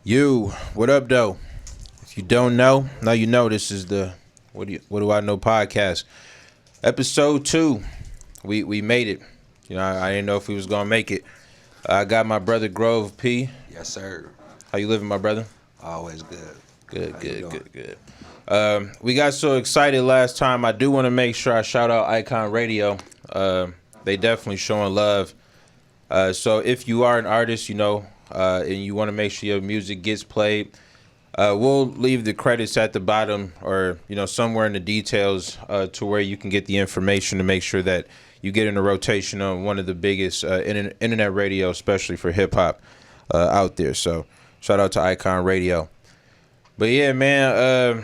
You, what up, though? If you don't know, now you know. This is the what do I know podcast, episode 2. We made it. I didn't know if we was gonna make it. I got my brother Grove P. Yes, sir. How you living, my brother? Always good. Good, How you good, doing? good, good. We got so excited last time. I do want to make sure I shout out Icon Radio. They definitely showing love. So if you are an artist, and you want to make sure your music gets played, we'll leave the credits at the bottom or, somewhere in the details to where you can get the information to make sure that you get in a rotation on one of the biggest internet radio, especially for hip hop out there. So shout out to Icon Radio. But yeah, man,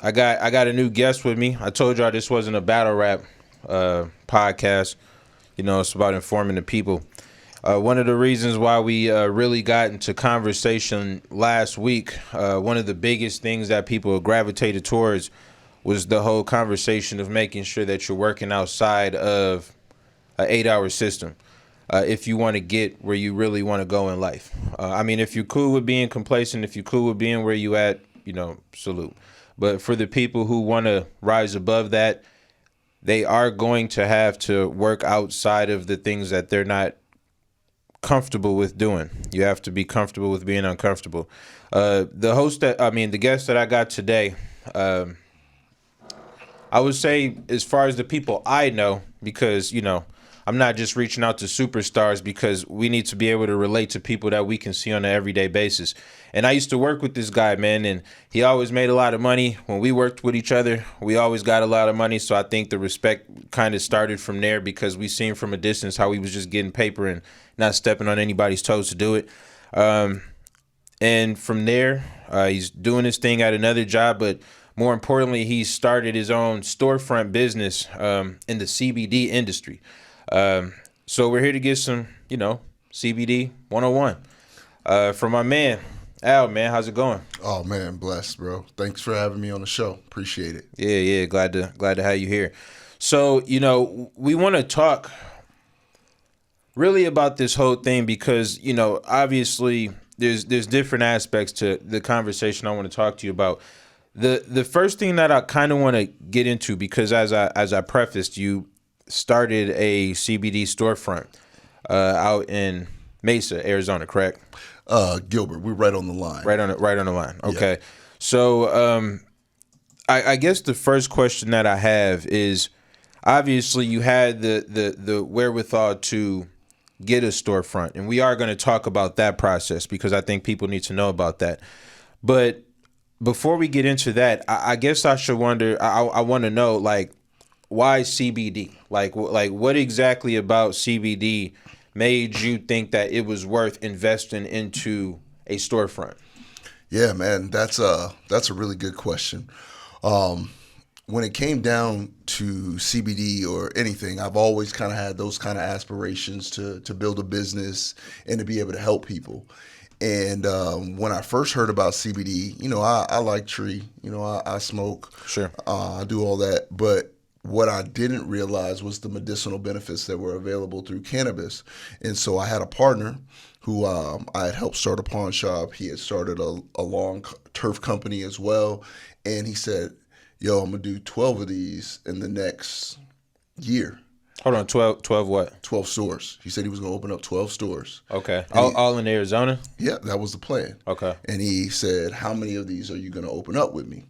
I got a new guest with me. I told y'all this wasn't a battle rap podcast. It's about informing the people. One of the reasons why we really got into conversation last week, one of the biggest things that people gravitated towards was the whole conversation of making sure that you're working outside of an 8-hour system. If you want to get where you really want to go in life. If you're cool with being complacent, if you're cool with being where you at, salute. But for the people who want to rise above that, they are going to have to work outside of the things that they're not comfortable with doing. You have to be comfortable with being uncomfortable. The guest that I got today, I would say as far as the people I know, because, I'm not just reaching out to superstars because we need to be able to relate to people that we can see on an everyday basis. And I used to work with this guy, man, and he always made a lot of money. When we worked with each other, we always got a lot of money. So I think the respect kind of started from there because we seen from a distance how he was just getting paper and not stepping on anybody's toes to do it. And from there, he's doing his thing at another job, but more importantly, he started his own storefront business in the CBD industry. So we're here to get some, CBD 101 from my man, Al, man. How's it going? Oh man, blessed, bro. Thanks for having me on the show. Appreciate it. Yeah. Glad to have you here. So, we want to talk really about this whole thing because, obviously there's different aspects to the conversation I want to talk to you about. The first thing that I kind of want to get into, because as I prefaced, you started a CBD storefront out in Mesa, Arizona, correct? Gilbert, we're right on the line. Right on the line. Okay. Yeah. So I guess the first question that I have is, obviously you had the wherewithal to get a storefront, and we are going to talk about that process because I think people need to know about that. But before we get into that, I guess I should wonder, I want to know, like, why CBD? Like what exactly about CBD made you think that it was worth investing into a storefront? Yeah, man, that's a really good question. When it came down to CBD or anything, I've always kind of had those kind of aspirations to build a business and to be able to help people. And when I first heard about CBD, I like tree, I smoke, Sure. I do all that, but what I didn't realize was the medicinal benefits that were available through cannabis. And so I had a partner who I had helped start a pawn shop. He had started a long turf company as well. And he said, yo, I'm going to do 12 of these in the next year. Hold on, 12 what? 12 stores. He said he was going to open up 12 stores. Okay. All in Arizona? Yeah, that was the plan. Okay. And he said, how many of these are you going to open up with me?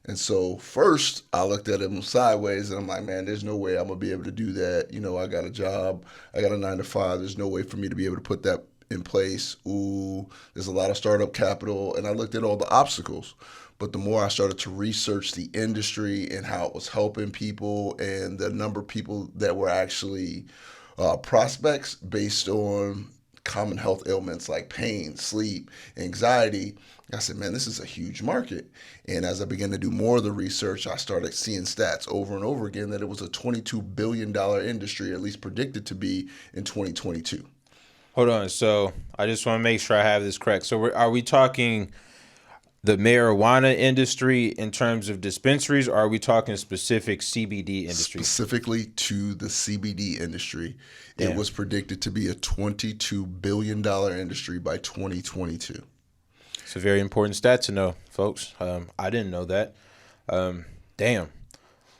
And so first I looked at him sideways and I'm like, man, there's no way I'm going to be able to do that. I got a job. I got a 9-to-5. There's no way for me to be able to put that in place. Ooh, there's a lot of startup capital. And I looked at all the obstacles. But the more I started to research the industry and how it was helping people and the number of people that were actually prospects based on common health ailments like pain, sleep, anxiety, I said, man, this is a huge market. And as I began to do more of the research, I started seeing stats over and over again that it was a $22 billion industry, at least predicted to be in 2022. Hold on. So I just want to make sure I have this correct. So are we talking the marijuana industry in terms of dispensaries, or are we talking specific CBD industry? Specifically to the CBD industry, It was predicted to be a $22 billion industry by 2022. It's a very important stat to know, folks. I didn't know that. Damn.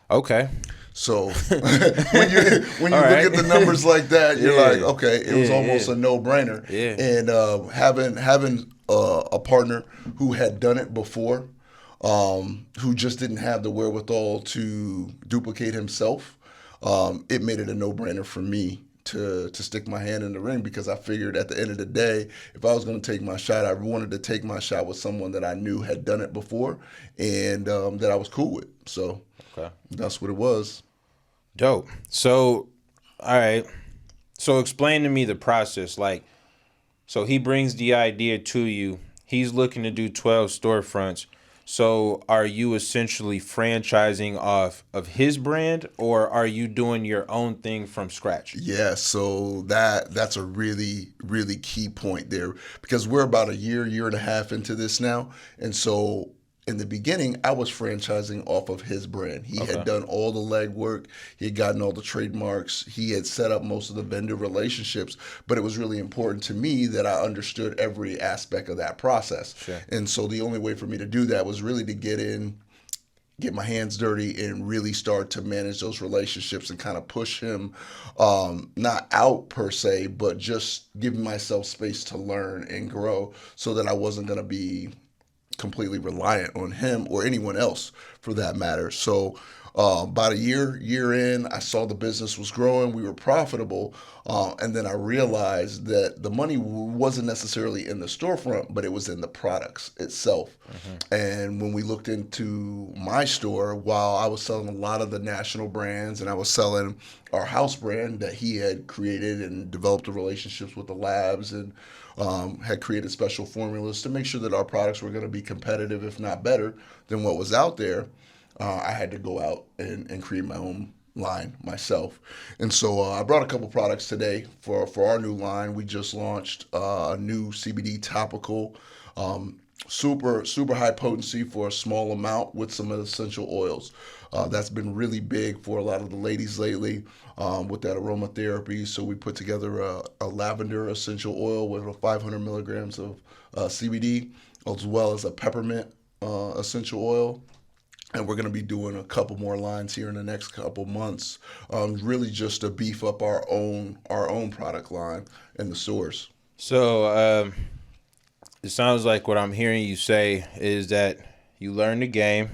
Okay. So when you All look right. at the numbers like that, you're Yeah. like, okay, it was Yeah, almost yeah. a no brainer. Yeah. And having a partner who had done it before, who just didn't have the wherewithal to duplicate himself, it made it a no brainer for me to stick my hand in the ring, because I figured at the end of the day, if I was going to take my shot, I wanted to take my shot with someone that I knew had done it before, and that I was cool with. So Okay. that's what it was. Dope. So, all right. So explain to me the process. Like, so he brings the idea to you. He's looking to do 12 storefronts. So are you essentially franchising off of his brand, or are you doing your own thing from scratch? Yeah, so that's a really, really key point there, because we're about a year and a half into this now. And so in the beginning, I was franchising off of his brand. He had Okay. done all the legwork, he had gotten all the trademarks, he had set up most of the vendor relationships, but it was really important to me that I understood every aspect of that process. Sure. And so the only way for me to do that was really to get my hands dirty and really start to manage those relationships and kind of push him, not out per se, but just giving myself space to learn and grow, so that I wasn't going to be completely reliant on him or anyone else for that matter. So about a year in, I saw the business was growing. We were profitable. And then I realized that the money wasn't necessarily in the storefront, but it was in the products itself. And when we looked into my store, while I was selling a lot of the national brands and I was selling our house brand that he had created and developed the relationships with the labs, and had created special formulas to make sure that our products were going to be competitive, if not better, than what was out there, I had to go out and create my own line myself. And so I brought a couple products today for our new line. We just launched a new CBD topical, super high potency for a small amount with some essential oils. That's been really big for a lot of the ladies lately, with that aromatherapy. So we put together a lavender essential oil with 500 milligrams of CBD, as well as a peppermint essential oil. And we're going to be doing a couple more lines here in the next couple months, really just to beef up our own product line in the stores. So it sounds like what I'm hearing you say is that you learned the game,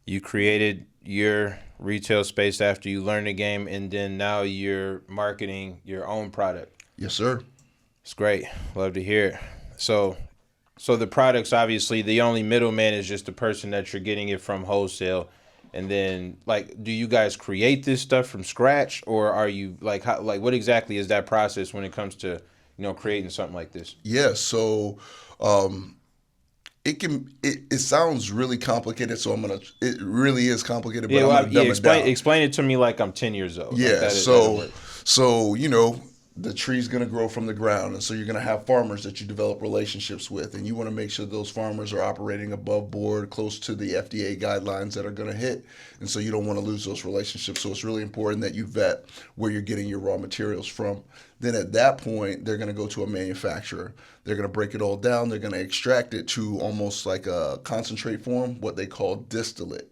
you created your retail space after you learned the game, and then now you're marketing your own product. Yes, sir. It's great. Love to hear it. So the products, obviously, the only middleman is just the person that you're getting it from wholesale. And then, like, do you guys create this stuff from scratch, or are you like, what exactly is that process when it comes to, creating something like this? Yeah. So it sounds really complicated. So it really is complicated, but Yeah, I'm well, gonna dumb it down. explain it to me like I'm 10 years old. Like Yeah, that'll work. so the tree's going to grow from the ground, and so you're going to have farmers that you develop relationships with, and you want to make sure those farmers are operating above board, close to the FDA guidelines that are going to hit, and so you don't want to lose those relationships. So it's really important that you vet where you're getting your raw materials from. Then at that point, they're going to go to a manufacturer. They're going to break it all down. They're going to extract it to almost like a concentrate form, what they call distillate.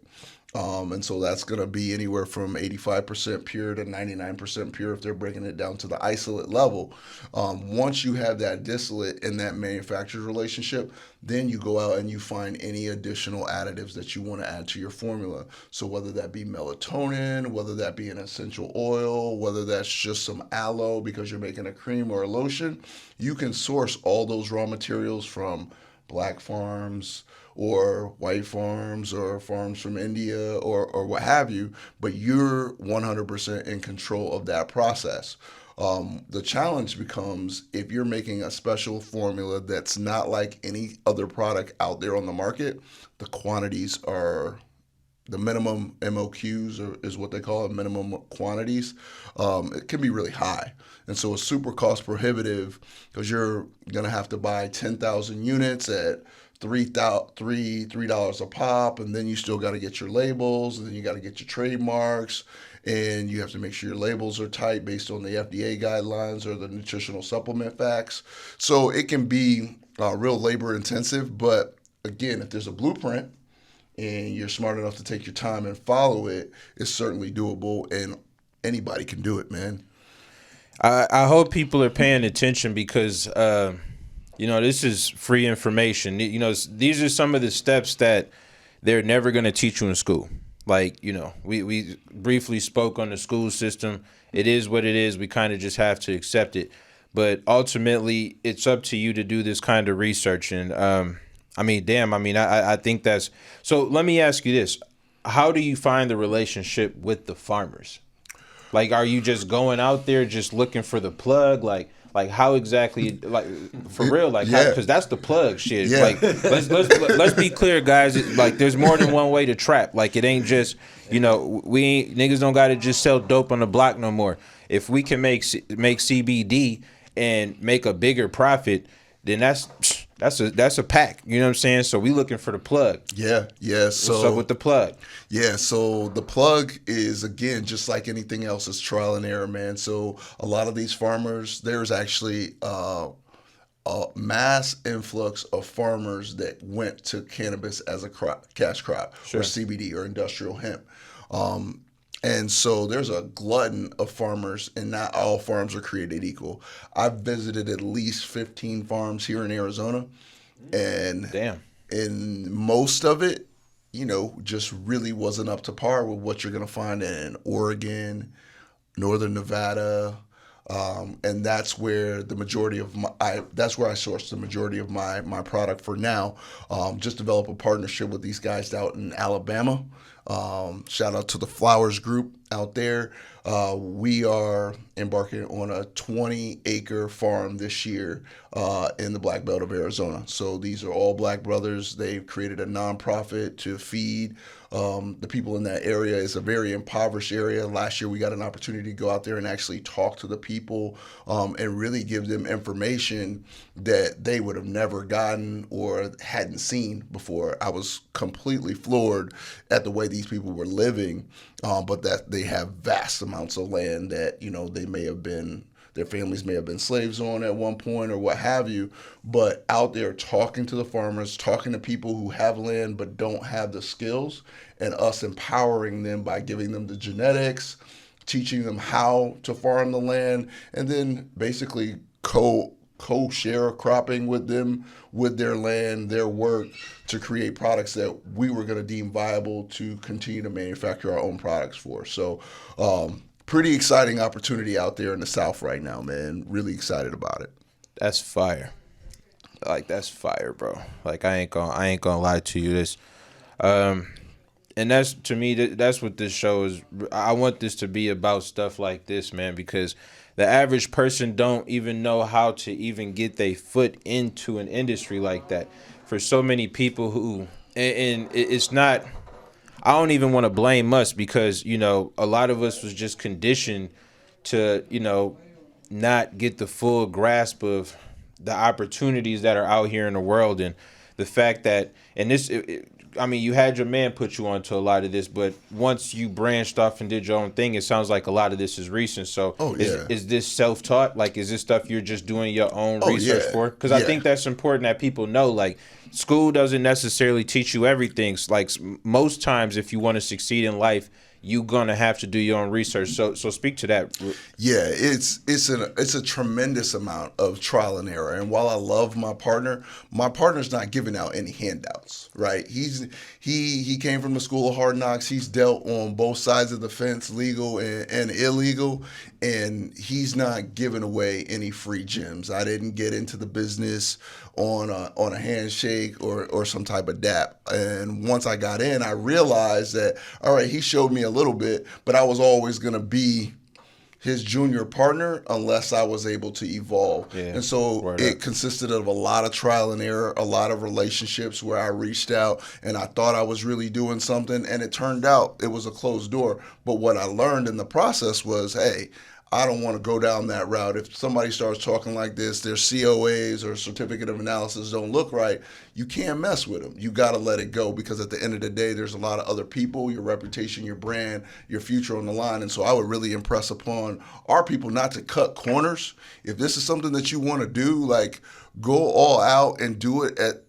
And so that's going to be anywhere from 85% pure to 99% pure if they're breaking it down to the isolate level. Once you have that distillate in that manufacturer relationship, then you go out and you find any additional additives that you want to add to your formula. So whether that be melatonin, whether that be an essential oil, whether that's just some aloe because you're making a cream or a lotion, you can source all those raw materials from black farms or white farms or farms from India or what have you, but you're 100% in control of that process. The challenge becomes if you're making a special formula that's not like any other product out there on the market, the quantities are the minimum MOQs is what they call it, minimum quantities. It can be really high. And so it's super cost prohibitive because you're going to have to buy 10,000 units at $3 a pop, and then you still got to get your labels, and then you got to get your trademarks, and you have to make sure your labels are tight based on the FDA guidelines or the nutritional supplement facts. So it can be real labor intensive. But again, if there's a blueprint and you're smart enough to take your time and follow it, it's certainly doable, and anybody can do it, man. I hope people are paying attention because this is free information. These are some of the steps that they're never going to teach you in school. Like, we briefly spoke on the school system. It is what it is. We kind of just have to accept it. But ultimately, it's up to you to do this kind of research. And I think that's so. Let me ask you this: how do you find the relationship with the farmers? Like, are you just going out there just looking for the plug? Like how exactly? Like for real? Like, Yeah. because that's the plug shit. Yeah. Like, let's be clear, guys. Like, there's more than one way to trap. Like, it ain't just niggas don't gotta just sell dope on the block no more. If we can make CBD and make a bigger profit, then that's a pack. You know what I'm saying? So we looking for the plug. Yeah. So What's up with the plug? Yeah, so the plug is, again, just like anything else, is trial and error, man. So a lot of these farmers, there's actually a mass influx of farmers that went to cannabis as a crop, cash crop, Sure. or CBD or industrial hemp. And so there's a glutton of farmers, and not all farms are created equal. I've visited at least 15 farms here in Arizona, and Damn. in most of it, just really wasn't up to par with what you're going to find in Oregon, Northern Nevada, and that's where the majority of that's where I source the majority of my product for now. Just develop a partnership with these guys out in Alabama. Shout out to the Flowers Group out there. We are embarking on a 20-acre farm this year in the Black Belt of Arizona. So these are all black brothers. They've created a nonprofit to feed the people in that area. It's a very impoverished area. Last year we got an opportunity to go out there and actually talk to the people and really give them information that they would have never gotten or hadn't seen before. I was completely floored at the way these people were living, but that they have vast amounts of land that they may have been, their families may have been slaves on at one point or what have you. But out there talking to the farmers, talking to people who have land but don't have the skills, and us empowering them by giving them the genetics, teaching them how to farm the land, and then basically co-share cropping with them, with their land, their work, to create products that we were going to deem viable to continue to manufacture our own products for. So pretty exciting opportunity out there in the South right now, man. Really excited about it. That's fire. Like, that's fire, bro. Like, I ain't gonna lie to you. And that's, to me, that's what this show is. I want this to be about stuff like this, man, because the average person don't even know how to even get their foot into an industry like that. For so many people who, and it's not, I don't even want to blame us, because, a lot of us was just conditioned to, not get the full grasp of the opportunities that are out here in the world, and the fact that, and this, you had your man put you onto a lot of this, but once you branched off and did your own thing, it sounds like a lot of this is recent. So is this self-taught? Like, is this stuff you're just doing your own research for? Because I think that's important that people know. Like, school doesn't necessarily teach you everything. Like, most times, if you want to succeed in life, you're gonna have to do your own research. So speak to that. Yeah, it's a tremendous amount of trial and error. And while I love my partner's not giving out any handouts, right? He came from the school of hard knocks. He's dealt on both sides of the fence, legal and illegal, and he's not giving away any free gems. I didn't get into the business on a handshake or some type of dap. And once I got in, I realized that, all right, he showed me a little bit, but I was always going to be his junior partner unless I was able to evolve. Yeah, and so it consisted of a lot of trial and error, a lot of relationships where I reached out and I thought I was really doing something, and it turned out it was a closed door. But what I learned in the process was, hey, I don't want to go down that route. If somebody starts talking like this, their COAs or certificate of analysis don't look right, you can't mess with them. You got to let it go, because at the end of the day, there's a lot of other people, your reputation, your brand, your future on the line. And so I would really impress upon our people not to cut corners. If this is something that you want to do, like, go all out and do it at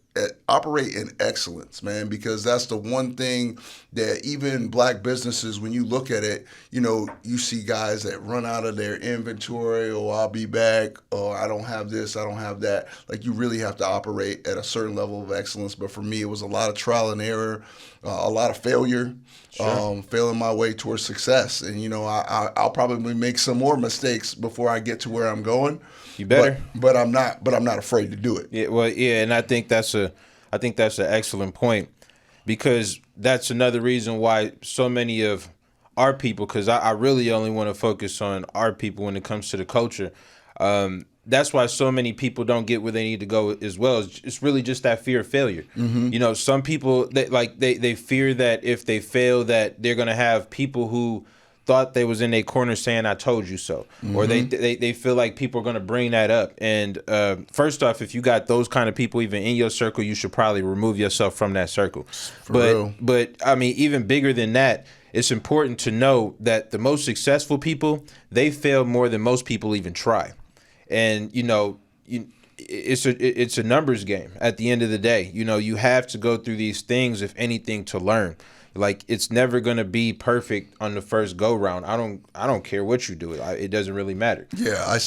operate in excellence, man, because that's the one thing that even black businesses, when you look at it, you see guys that run out of their inventory, or I'll be back, or I don't have this, I don't have that. Like, you really have to operate at a certain level of excellence. But for me, it was a lot of trial and error, a lot of failure, failing my way towards success. And, I'll probably make some more mistakes before I get to where I'm going. You better, but I'm not afraid to do it. Yeah, well, yeah, and I think that's an excellent point, because that's another reason why so many of our people, because I really only want to focus on our people when it comes to the culture. That's why so many people don't get where they need to go as well. It's really just that fear of failure. Mm-hmm. Some people they fear that if they fail, that they're gonna have people who thought they was in their corner saying "I told you so," mm-hmm. or they feel like people are going to bring that up. And first off, if you got those kind of people even in your circle, you should probably remove yourself from that circle. But I mean, even bigger than that, it's important to know that the most successful people, they fail more than most people even try. And it's a numbers game at the end of the day. You have to go through these things, if anything, to learn. Like, it's never gonna be perfect on the first go round. I don't care what you do. It doesn't really matter. Yeah, I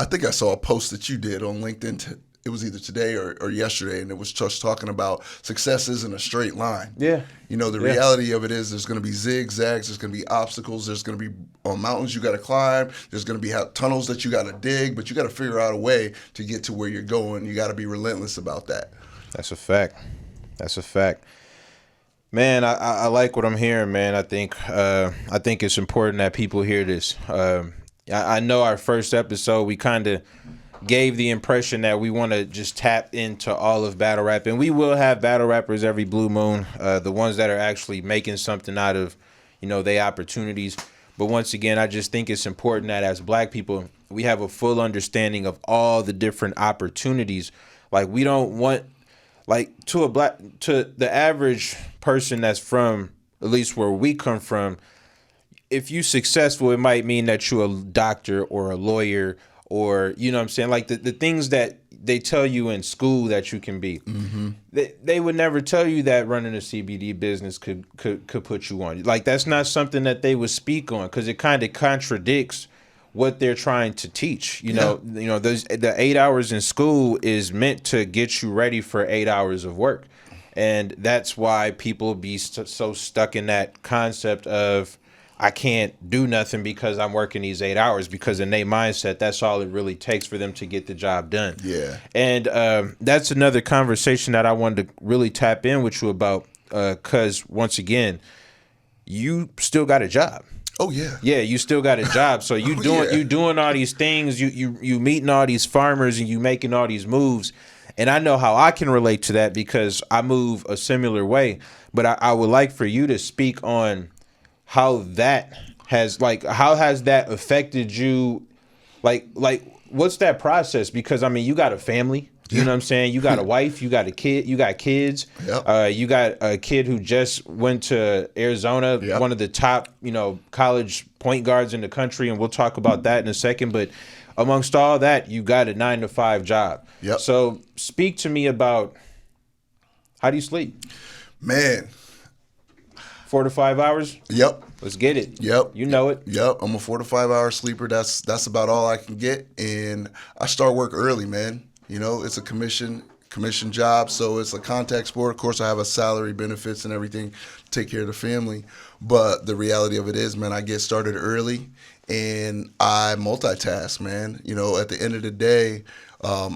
think I saw a post that you did on LinkedIn. It was either today or yesterday, and it was just talking about success isn't a straight line. Yeah. The reality of it is there's going to be zigzags, there's going to be obstacles, there's going to be mountains you got to climb, there's going to be tunnels that you got to dig, but you got to figure out a way to get to where you're going. You got to be relentless about that. That's a fact. Man, I like what I'm hearing, man. I think it's important that people hear this. I know our first episode, we kind of gave the impression that we want to just tap into all of battle rap, and we will have battle rappers every blue moon, the ones that are actually making something out of, their opportunities. But once again, I just think it's important that as black people, we have a full understanding of all the different opportunities. Like, we don't want, like, to the average person that's from, at least where we come from, if you successful, it might mean that you're a doctor or a lawyer, or, what I'm saying, like the things that they tell you in school that you can be. Mm-hmm. They would never tell you that running a CBD business could put you on. Like, that's not something that they would speak on, because it kind of contradicts what they're trying to teach. The 8 hours in school is meant to get you ready for 8 hours of work. And that's why people be so stuck in that concept of, I can't do nothing because I'm working these 8 hours, because in their mindset, that's all it really takes for them to get the job done. Yeah. And that's another conversation that I wanted to really tap in with you about, because once again, you still got a job. Oh yeah. Yeah, you still got a job. So you doing all these things, you meeting all these farmers, and you making all these moves. And I know how I can relate to that, because I move a similar way. But I would like for you to speak on how that has that affected you? Like what's that process? Because I mean, you got a family. You know what I'm saying? You got a wife, you got a kid, you got kids. Yep. You got a kid who just went to Arizona, yep. one of the top, college point guards in the country, and we'll talk about that in a second. But amongst all that, you got a 9-to-5 job. Yep. So speak to me about, how do you sleep? Man. 4 to 5 hours? Yep. Let's get it. Yep. You know it. Yep. I'm a 4 to 5 hour sleeper. That's about all I can get. And I start work early, man. It's a commission job, so it's a contact sport. Of course, I have a salary, benefits, and everything to take care of the family. But the reality of it is, man, I get started early and I multitask, man. At the end of the day,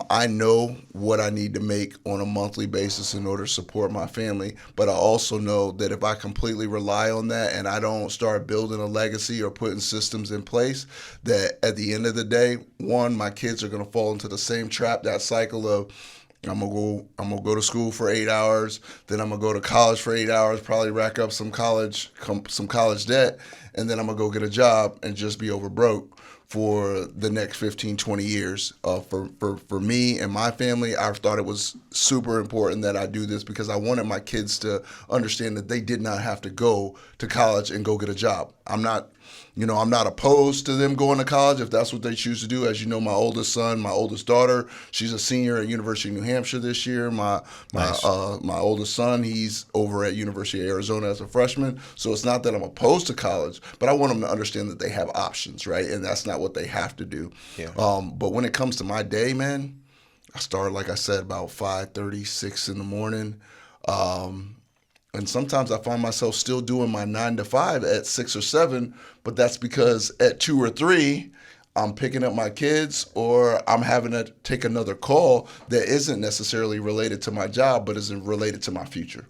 I know what I need to make on a monthly basis in order to support my family, but I also know that if I completely rely on that and I don't start building a legacy or putting systems in place, that at the end of the day, one, my kids are going to fall into the same trap, that cycle of, I'm gonna go to school for 8 hours, then I'm gonna go to college for 8 hours, probably rack up some college debt, and then I'm gonna go get a job and just be over broke for the next 15, 20 years. For me and my family, I thought it was super important that I do this because I wanted my kids to understand that they did not have to go to college and go get a job. I'm not opposed to them going to college if that's what they choose to do. As you know, my oldest son, my oldest daughter, she's a senior at University of New Hampshire this year. Nice. My oldest son, he's over at University of Arizona as a freshman. So it's not that I'm opposed to college, but I want them to understand that they have options, right? And that's not what they have to do. Yeah. But when it comes to my day, man, I start, like I said, about 5:30, 6 in the morning. And sometimes I find myself still doing my 9 to 5 at 6 or 7, but that's because at 2 or 3, I'm picking up my kids or I'm having to take another call that isn't necessarily related to my job, but is related to my future.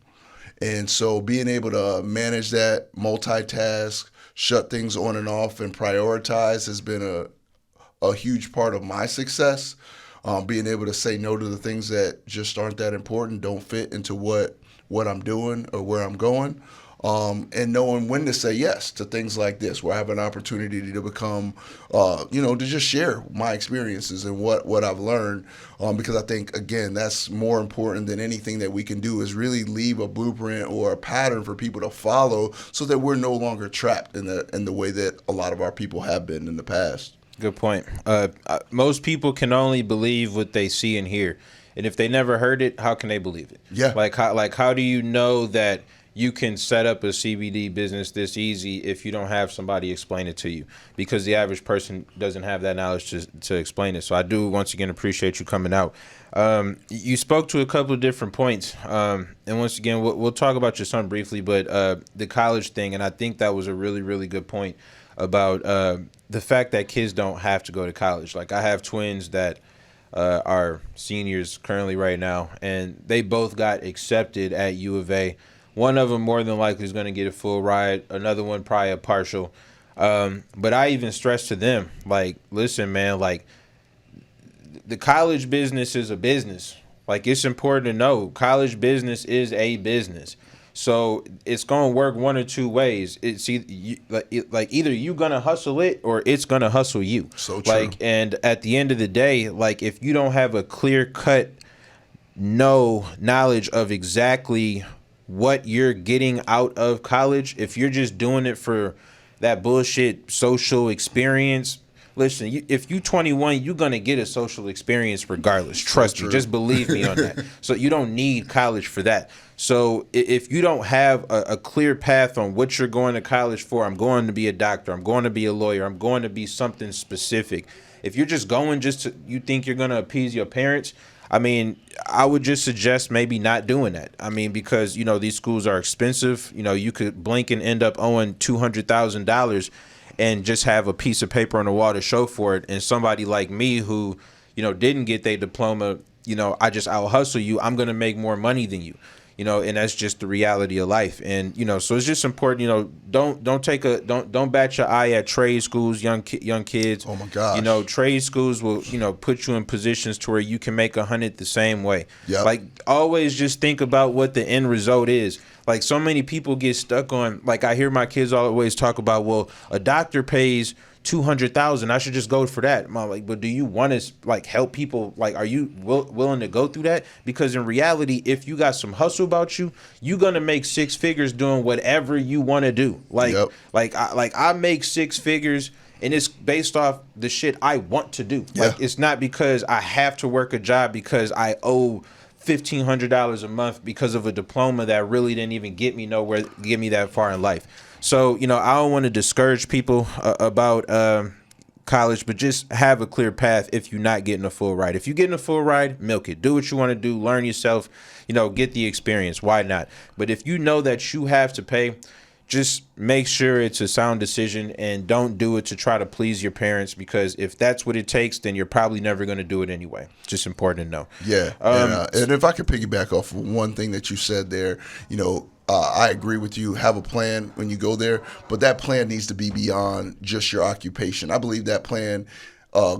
And so being able to manage that, multitask, shut things on and off, and prioritize has been a huge part of my success. Being able to say no to the things that just aren't that important, don't fit into what I'm doing or where I'm going, and knowing when to say yes to things like this, where I have an opportunity to become, to just share my experiences and what I've learned, because I think, again, that's more important than anything that we can do is really leave a blueprint or a pattern for people to follow so that we're no longer trapped in the way that a lot of our people have been in the past. Good point. Most people can only believe what they see and hear. And if they never heard it, how can they believe it? Yeah. How do you know that you can set up a CBD business this easy if you don't have somebody explain it to you? Because the average person doesn't have that knowledge to explain it. So I do, once again, appreciate you coming out. You spoke to a couple of different points. And once again, we'll talk about your son briefly, but the college thing, and I think that was a really, really good point about the fact that kids don't have to go to college. Like, I have twins that are seniors currently right now, and they both got accepted at U of A. One of them more than likely is going to get a full ride. Another one probably a partial. But I even stress to them, like, listen, man, like, the college business is a business. Like, it's important to know college business is a business. So it's going to work one or two ways. It's either you going to hustle it or it's going to hustle you. So true. Like, and at the end of the day, like, if you don't have a clear cut knowledge of exactly what you're getting out of college, if you're just doing it for that bullshit social experience, listen, if you 21, you're going to get a social experience regardless. Trust me. Just believe me on that. So you don't need college for that. So if you don't have a clear path on what you're going to college for, I'm going to be a doctor, I'm going to be a lawyer, I'm going to be something specific. If you're just going you think you're going to appease your parents, I mean, I would just suggest maybe not doing that. I mean, because, these schools are expensive. You could blink and end up owing $200,000 and just have a piece of paper on the wall to show for it. And somebody like me who, didn't get their diploma, I'll hustle you. I'm going to make more money than you, and that's just the reality of life. And, so it's just important, don't bat your eye at trade schools, young kids. Oh my gosh. Trade schools will, put you in positions to where you can make 100 the same way. Yep. Like, always just think about what the end result is. Like, so many people get stuck on, like, I hear my kids always talk about, well, a doctor pays $200,000. I should just go for that. I'm like, but do you want to, like, help people? Like, are you willing to go through that? Because in reality, if you got some hustle about you, you're gonna make 6 figures doing whatever you want to do. Like, yep. I make 6 figures, and it's based off the shit I want to do. Yeah. Like, it's not because I have to work a job because I owe $1,500 a month because of a diploma that really didn't even get me that far in life. So, I don't want to discourage people about college, but just have a clear path if you're not getting a full ride. If you're getting a full ride, milk it. Do what you want to do. Learn yourself. Get the experience. Why not? But if you know that you have to pay, just make sure it's a sound decision and don't do it to try to please your parents, because if that's what it takes, then you're probably never going to do it anyway. Just important to know. Yeah. And if I could piggyback off of one thing that you said there, I agree with you. Have a plan when you go there, but that plan needs to be beyond just your occupation. I believe that plan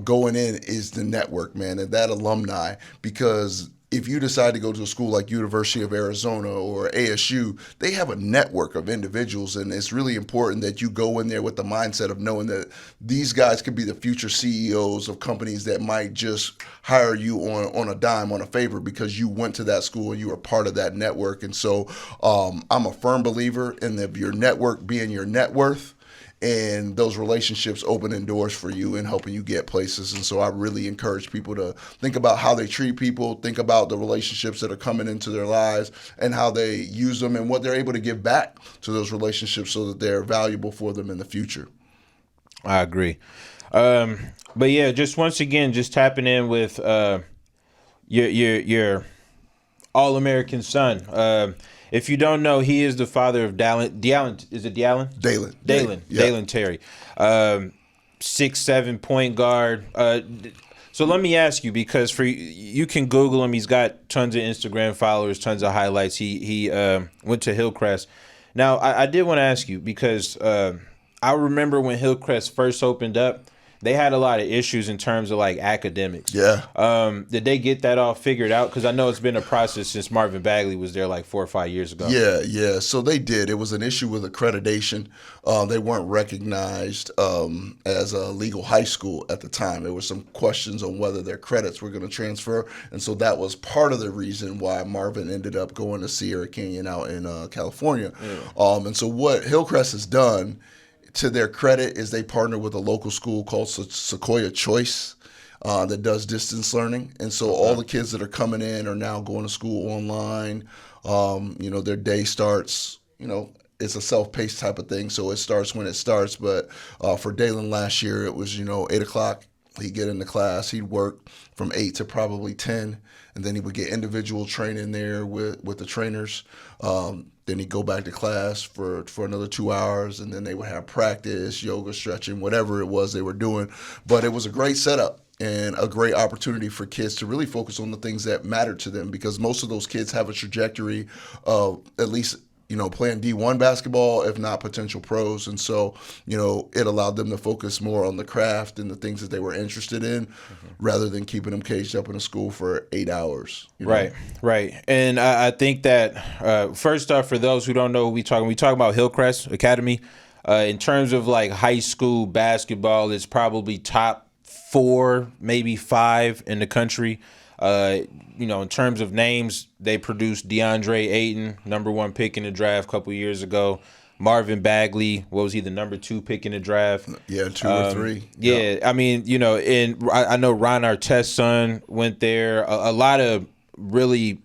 going in is the network, man, and that alumni, because if you decide to go to a school like University of Arizona or ASU, they have a network of individuals, and it's really important that you go in there with the mindset of knowing that these guys could be the future CEOs of companies that might just hire you on a dime, on a favor, because you went to that school and you were part of that network. And so I'm a firm believer in your network being your net worth, and those relationships opening doors for you and helping you get places. And so I really encourage people to think about how they treat people, think about the relationships that are coming into their lives and how they use them and what they're able to give back to those relationships so that they're valuable for them in the future. I agree. But yeah, just once again, just tapping in with your All-American son. If you don't know, he is the father of Dallin. Is it Dallin? Dalen. Dalen Terry. 6'7" point guard. So let me ask you, because you can Google him. He's got tons of Instagram followers, tons of highlights. He went to Hillcrest. Now, I did want to ask you, because I remember when Hillcrest first opened up, they had a lot of issues in terms of like academics. Yeah. Did they get that all figured out? Because I know it's been a process since Marvin Bagley was there like 4 or 5 years ago. Yeah. So they did. It was an issue with accreditation. They weren't recognized as a legal high school at the time. There were some questions on whether their credits were going to transfer. And so that was part of the reason why Marvin ended up going to Sierra Canyon out in California. Yeah. And so what Hillcrest has done, to their credit, is they partner with a local school called Sequoia Choice that does distance learning. And so all the kids that are coming in are now going to school online. Their day starts, it's a self-paced type of thing, so it starts when it starts. But for Dalen last year, it was, 8 o'clock. He'd get into class. He'd work from 8 to probably 10, and then he would get individual training there with the trainers. Then he'd go back to class for another 2 hours, and then they would have practice, yoga, stretching, whatever it was they were doing. But it was a great setup and a great opportunity for kids to really focus on the things that matter to them, because most of those kids have a trajectory of at least playing D1 basketball, if not potential pros. And so, it allowed them to focus more on the craft and the things that they were interested in, rather than keeping them caged up in a school for 8 hours. Right. And I think that, first off, for those who don't know, we talk about Hillcrest Academy. In terms of like high school basketball, it's probably top 4, maybe 5 in the country. In terms of names, they produced DeAndre Ayton, #1 pick in the draft a couple years ago. Marvin Bagley, what was he, the #2 pick in the draft? Yeah, 2 or 3. Yeah, Yep. I mean, and I know Ron Artest's son went there. A lot of really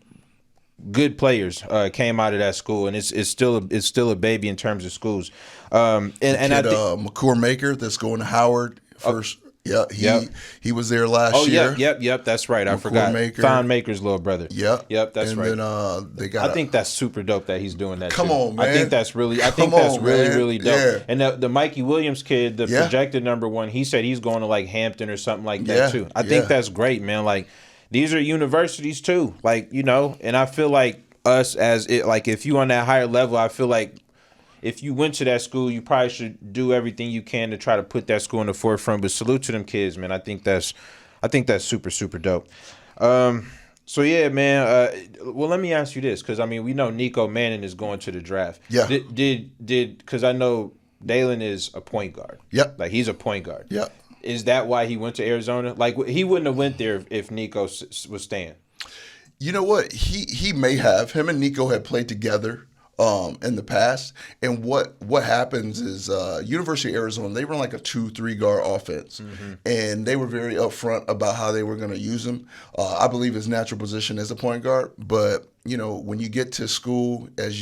good players came out of that school, and it's still a baby in terms of schools. And I think McCour Maker that's going to Howard first. Yeah, he was there last year. Yep, that's right. I forgot. Thon Maker's little brother. Yep, that's right. And then they got. I think that's super dope that he's doing that. Come on, man. I think that's really dope. Yeah. And the Mikey Williams kid, the projected #1, he said he's going to like Hampton or something like that too. I think that's great, man. Like, these are universities too. Like, and I feel like us if you on that higher level, I feel like if you went to that school, you probably should do everything you can to try to put that school in the forefront. But salute to them kids, man. I think that's super, super dope. So yeah, man. Well, let me ask you this, because we know Nico Manning is going to the draft. Yeah. Because I know Dalen is a point guard. Yep. Like, he's a point guard. Yep. Is that why he went to Arizona? Like, he wouldn't have went there if Nico was staying. You know what? He may have. Him and Nico had played together in the past. And what happens is University of Arizona, they run like a 2-3 guard offense. And they were very upfront about how they were going to use him. I believe his natural position is a point guard. But, when you get to school, as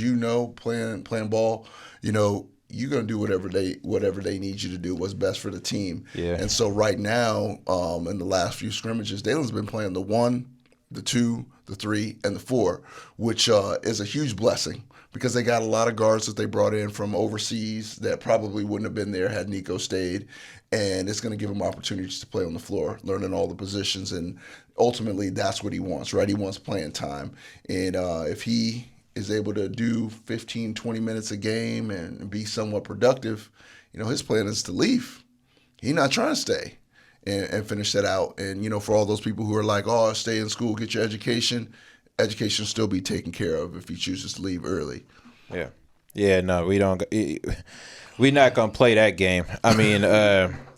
playing ball, you're going to do whatever they need you to do, what's best for the team. Yeah. And so right now, in the last few scrimmages, Dalen's been playing the 1, the 2, the 3, and the 4, which is a huge blessing, because they got a lot of guards that they brought in from overseas that probably wouldn't have been there had Nico stayed. And it's going to give him opportunities to play on the floor, learning all the positions. And ultimately, that's what he wants, right? He wants playing time. And if he is able to do 15, 20 minutes a game and be somewhat productive, his plan is to leave. He's not trying to stay. and finish that out. And, you know, for all those people who are like, oh, stay in school, get your education, education will still be taken care of if he chooses to leave early. Yeah. Yeah, no, we don't. We not gonna play that game. I mean,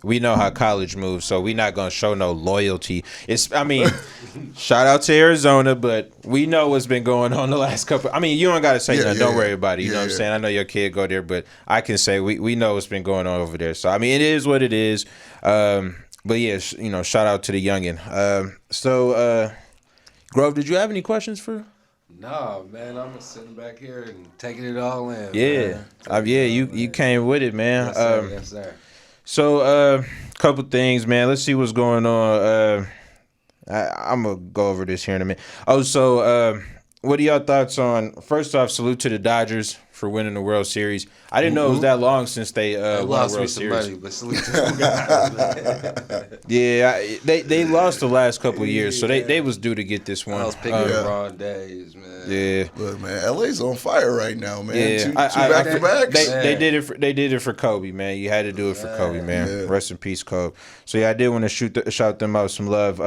we know how college moves, so we not gonna show no loyalty. Shout out to Arizona, but we know what's been going on the last couple. I mean, you don't gotta say nothing. Don't worry about it. You know what I'm saying? I know your kid go there, but I can say we know what's been going on over there. So I mean, it is what it is. But yeah, you know, shout out to the youngin. Grove, did you have any questions for? No, man, I'm just sitting back here and taking it all in. Yeah, man. You came with it, man. Yes, sir. Yes, sir. So, couple things, man. Let's see what's going on. I'm gonna go over this here in a minute. Oh, so what are y'all thoughts on? First off, salute to the Dodgers for winning the World Series. I didn't know it was that long since they won the World Series. Money, but salute to them guys. Yeah, they lost the last couple of years, so they was due to get this one. I was picking the wrong days, man. Yeah, Look, man, LA's on fire right now, man. Yeah, two back to backs. They did it for Kobe, man. You had to do it for Kobe, man. Yeah. Rest in peace, Kobe. So yeah, I did want to shout them out some love.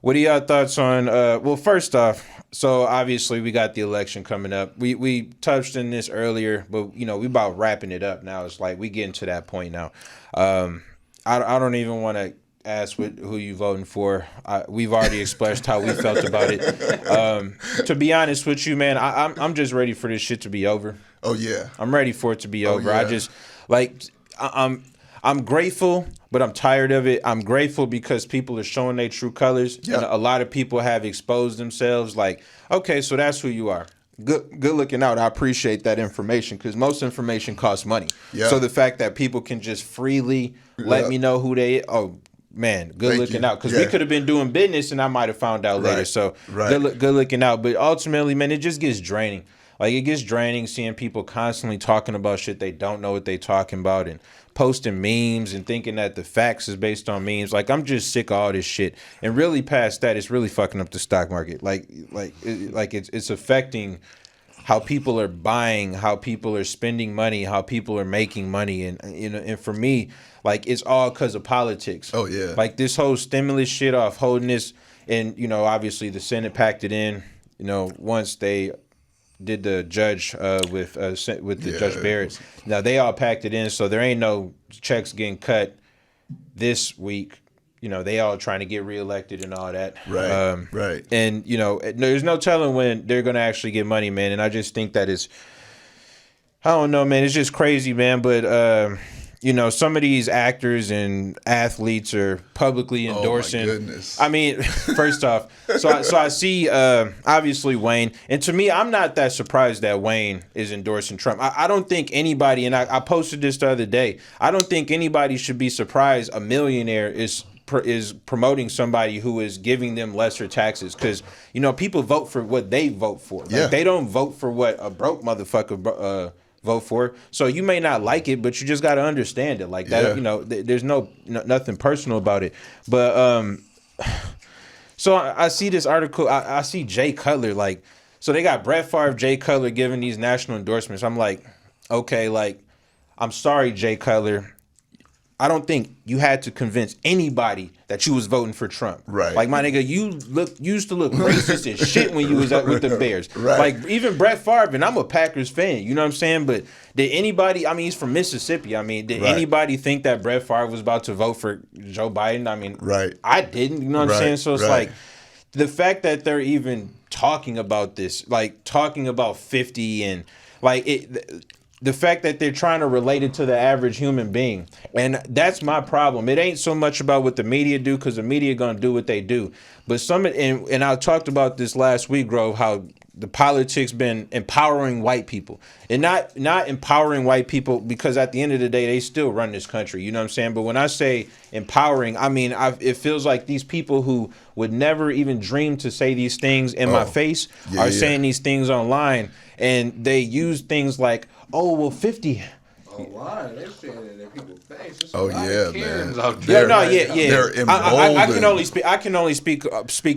What are y'all thoughts on? Well, first off, so obviously we got the election coming up. We touched on this earlier, but you know we about wrapping it up now. It's like we getting to that point now. I don't even want to ask who you voting for. We've already expressed how we felt about it. To be honest with you, man, I'm just ready for this shit to be over. Oh yeah, I'm ready for it to be over. Yeah. I just I'm grateful, but I'm tired of it. I'm grateful because people are showing their true colors. Yeah. And a lot of people have exposed themselves. Like, okay, so that's who you are. Good looking out. I appreciate that information because most information costs money. Yeah. So the fact that people can just freely let me know who they man, good looking out. Because we could have been doing business and I might have found out later. So good looking out. But ultimately, man, it just gets draining. Like, it gets draining seeing people constantly talking about shit they don't know what they talking about and posting memes and thinking that the facts is based on memes. Like, I'm just sick of all this shit. And really past that, it's really fucking up the stock market. It's affecting how people are buying, how people are spending money, how people are making money. And, you know, and for me, like, it's all because of politics. Oh, yeah. Like, this whole stimulus shit off holding this, and, you know, obviously the Senate packed it in, you know, once they did the judge with Judge Barrett. Now they all packed it in, so there ain't no checks getting cut this week. You know, they all trying to get reelected and all that. Right. Right. And you know, there's no telling when they're gonna actually get money, man. And I just think that I don't know, man. It's just crazy, man. But you know, some of these actors and athletes are publicly endorsing. Oh my goodness. I mean, first off, so I see obviously Wayne, and to me, I'm not that surprised that Wayne is endorsing Trump. I don't think anybody, and I posted this the other day. I don't think anybody should be surprised a millionaire is promoting somebody who is giving them lesser taxes, because you know people vote for what they vote for. Like, they don't vote for what a broke motherfucker vote for. So you may not like it, but you just got to understand it. Like that, you know, there's nothing personal about it. But so I see this article. I see Jay Cutler, like, so they got Brett Favre, Jay Cutler giving these national endorsements. I'm like, okay, like, I'm sorry, Jay Cutler. I don't think you had to convince anybody that you was voting for Trump. Right. Like, my nigga, you used to look racist as shit when you was up with the Bears. Right. Like, even Brett Favre, and I'm a Packers fan, you know what I'm saying? But did anybody, I mean, he's from Mississippi. I mean, did anybody think that Brett Favre was about to vote for Joe Biden? I mean, I didn't, you know what I'm saying? So it's like, the fact that they're even talking about this, like talking about 50 and like the fact that they're trying to relate it to the average human being. And that's my problem. It ain't so much about what the media do, because the media gonna do what they do. But and I talked about this last week, Grove, how the politics been empowering white people. And not empowering white people, because at the end of the day, they still run this country. You know what I'm saying? But when I say empowering, I mean, it feels like these people who would never even dream to say these things in my face are saying these things online. And they use things like, oh, well, 50. Online, they're saying it in people's face. Man. They're emboldened. I can only speak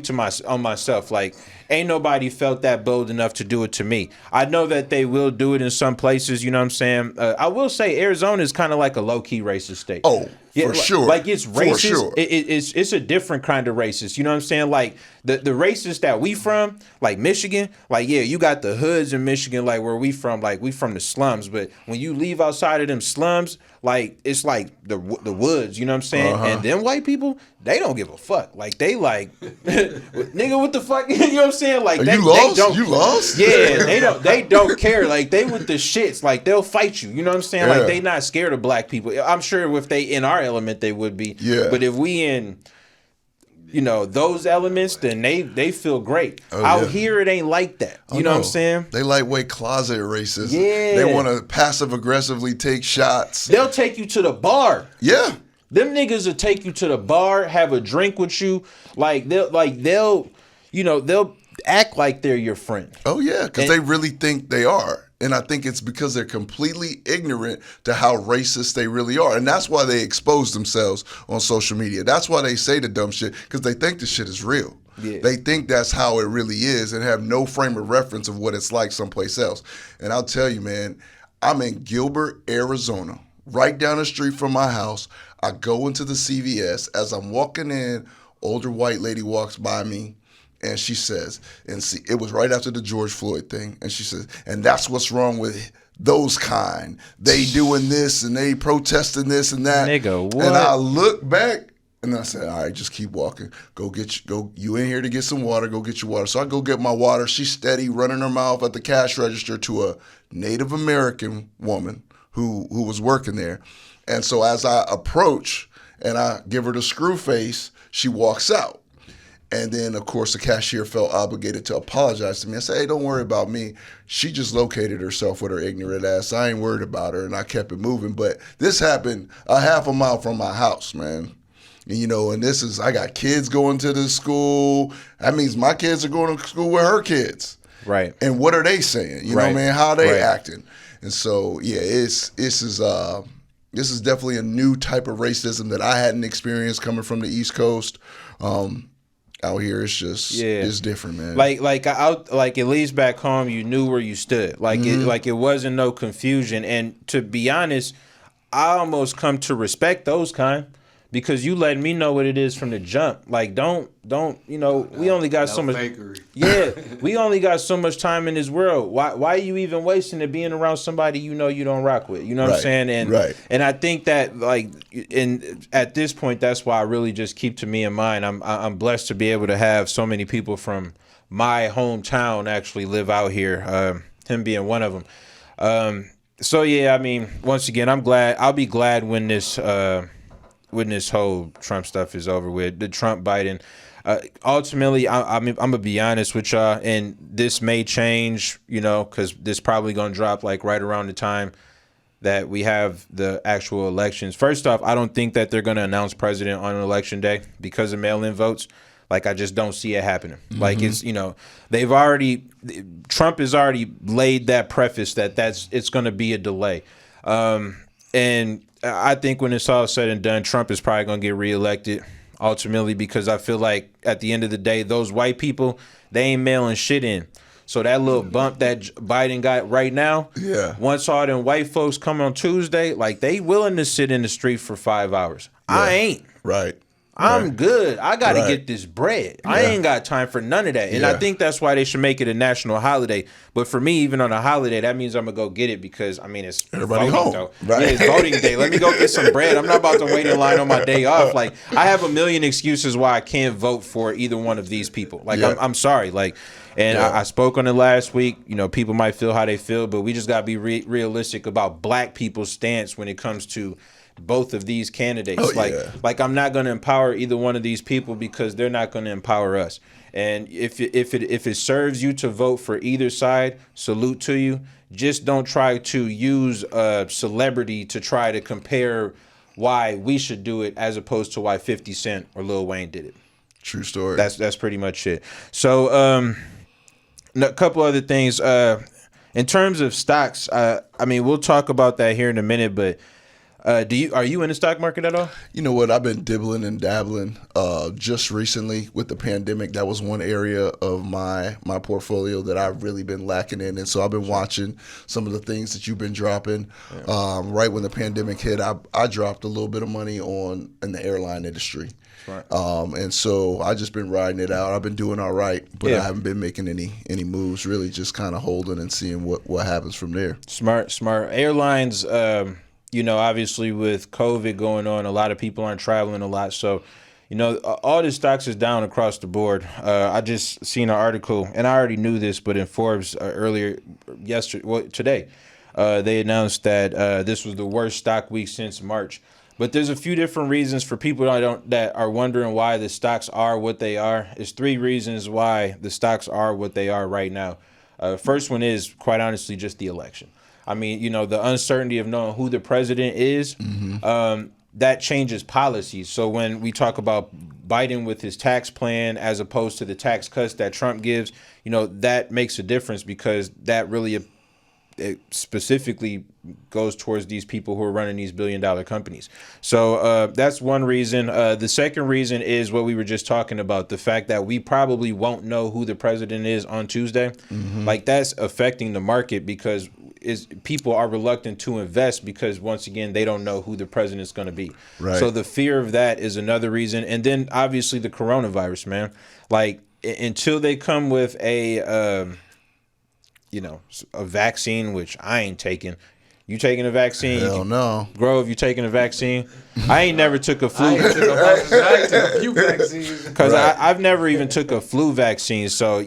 to myself. Like, ain't nobody felt that bold enough to do it to me. I know that they will do it in some places. You know what I'm saying? I will say Arizona is kind of like a low key racist state. Oh, For sure. Like it's racist. For sure. It's a different kind of racist. You know what I'm saying? Like the racists that we from, like Michigan, like yeah, you got the hoods in Michigan, like where we from, like we from the slums. But when you leave outside of them slums, like it's like the woods. You know what I'm saying? And them white people, they don't give a fuck. Like they like, nigga, what the fuck? You know what I'm saying? Like you lost? You lost? Yeah, they don't care. Like they with the shits. Like they'll fight you. You know what I'm saying? Yeah. Like they not scared of black people. I'm sure if they in our element they would be. Yeah. But if we in, you know, those elements, then they feel great. Out here it ain't like that. You know what I'm saying? They lightweight closet racists. Yeah. They want to passive aggressively take shots. They'll take you to the bar. Yeah. Them niggas will take you to the bar, have a drink with you. They'll act like they're your friend. Oh yeah, because they really think they are. And I think it's because they're completely ignorant to how racist they really are. And that's why they expose themselves on social media. That's why they say the dumb shit, because they think the shit is real. Yeah. They think that's how it really is and have no frame of reference of what it's like someplace else. And I'll tell you, man, I'm in Gilbert, Arizona, right down the street from my house. I go into the CVS. As I'm walking in, older white lady walks by me. And she says, and see, it was right after the George Floyd thing. And she says, and that's what's wrong with those kind. They doing this and they protesting this and that. Nigga, what? And I look back and I said, all right, just keep walking. You in here to get some water, go get your water. So I go get my water. She's steady running her mouth at the cash register to a Native American woman who was working there. And so as I approach and I give her the screw face, she walks out. And then, of course, the cashier felt obligated to apologize to me. I said, hey, don't worry about me. She just located herself with her ignorant ass. I ain't worried about her, and I kept it moving. But this happened a half a mile from my house, man. And, you know, and I got kids going to this school. That means my kids are going to school with her kids. Right. And what are they saying? You know what I mean? How are they acting? And so, yeah, this is definitely a new type of racism that I hadn't experienced coming from the East Coast. Out here, it's just it's different, man. Like at least back home, you knew where you stood. Like it wasn't no confusion. And to be honest, I almost come to respect those kind because you letting me know what it is from the jump. Like don't we only got so much. Fakery. Yeah, we only got so much time in this world. Why are you even wasting it being around somebody you don't rock with? You know what I'm saying? And I think that at this point, that's why I really just keep to me in mind. I'm blessed to be able to have so many people from my hometown actually live out here. Him being one of them. So yeah, I mean, once again, I'm glad. I'll be glad when this whole Trump stuff is over with. The Trump Biden. Ultimately, I'm gonna be honest with y'all, and this may change, because this probably gonna drop like right around the time that we have the actual elections. First off, I don't think that they're gonna announce president on election day because of mail-in votes. Like, I just don't see it happening. Mm-hmm. Like, it's, Trump has already laid that preface that it's gonna be a delay, and I think when it's all said and done, Trump is probably gonna get reelected. Ultimately, because I feel like at the end of the day, those white people, they ain't mailing shit in. So that little bump that Biden got right now, once all them white folks come on Tuesday, like they willing to sit in the street for 5 hours. Yeah. I ain't. Right. I'm good. I got to get this bread. Yeah. I ain't got time for none of that. And I think that's why they should make it a national holiday. But for me, even on a holiday, that means I'm going to go get it because, I mean, it's everybody voting, home. though. Right. Yeah, it's voting day. Let me go get some bread. I'm not about to wait in line on my day off. Like, I have a million excuses why I can't vote for either one of these people. Like, I'm sorry. Like, and I spoke on it last week. People might feel how they feel, but we just got to be realistic about black people's stance when it comes to both of these candidates. Like I'm not going to empower either one of these people because they're not going to empower us. And if it serves you to vote for either side, salute to you. Just don't try to use a celebrity to try to compare why we should do it as opposed to why 50 Cent or Lil Wayne did it. True story. That's pretty much it. So a couple other things. In terms of stocks, I mean, we'll talk about that here in a minute, but Are you in the stock market at all? You know what? I've been dibbling and dabbling. Just recently with the pandemic, that was one area of my portfolio that I've really been lacking in, and so I've been watching some of the things that you've been dropping. Right when the pandemic hit, I dropped a little bit of money in the airline industry. Right. And so I just been riding it out. I've been doing all right, but Yeah. I haven't been making any moves. Really, just kind of holding and seeing what happens from there. Smart. Airlines, obviously with COVID going on, a lot of people aren't traveling a lot. So, all the stocks is down across the board. I just seen an article, and I already knew this, but in Forbes today, they announced that this was the worst stock week since March. But there's a few different reasons for people that are wondering why the stocks are what they are. It's 3 reasons why the stocks are what they are right now. First one is, quite honestly, just the election. I mean, the uncertainty of knowing who the president is, that changes policies. So when we talk about Biden with his tax plan as opposed to the tax cuts that Trump gives, that makes a difference because that really it specifically goes towards these people who are running these billion-dollar companies. So that's one reason. The second reason is what we were just talking about, the fact that we probably won't know who the president is on Tuesday. Like, that's affecting the market because people are reluctant to invest because, once again, they don't know who the president's going to be. Right. So the fear of that is another reason. And then, obviously, the coronavirus, man. Like, until they come with a vaccine, which I ain't taking. You taking a vaccine? Hell no. Grove, you taking a vaccine? I ain't never took a flu. I took a few vaccines. Because I've never even took a flu vaccine. So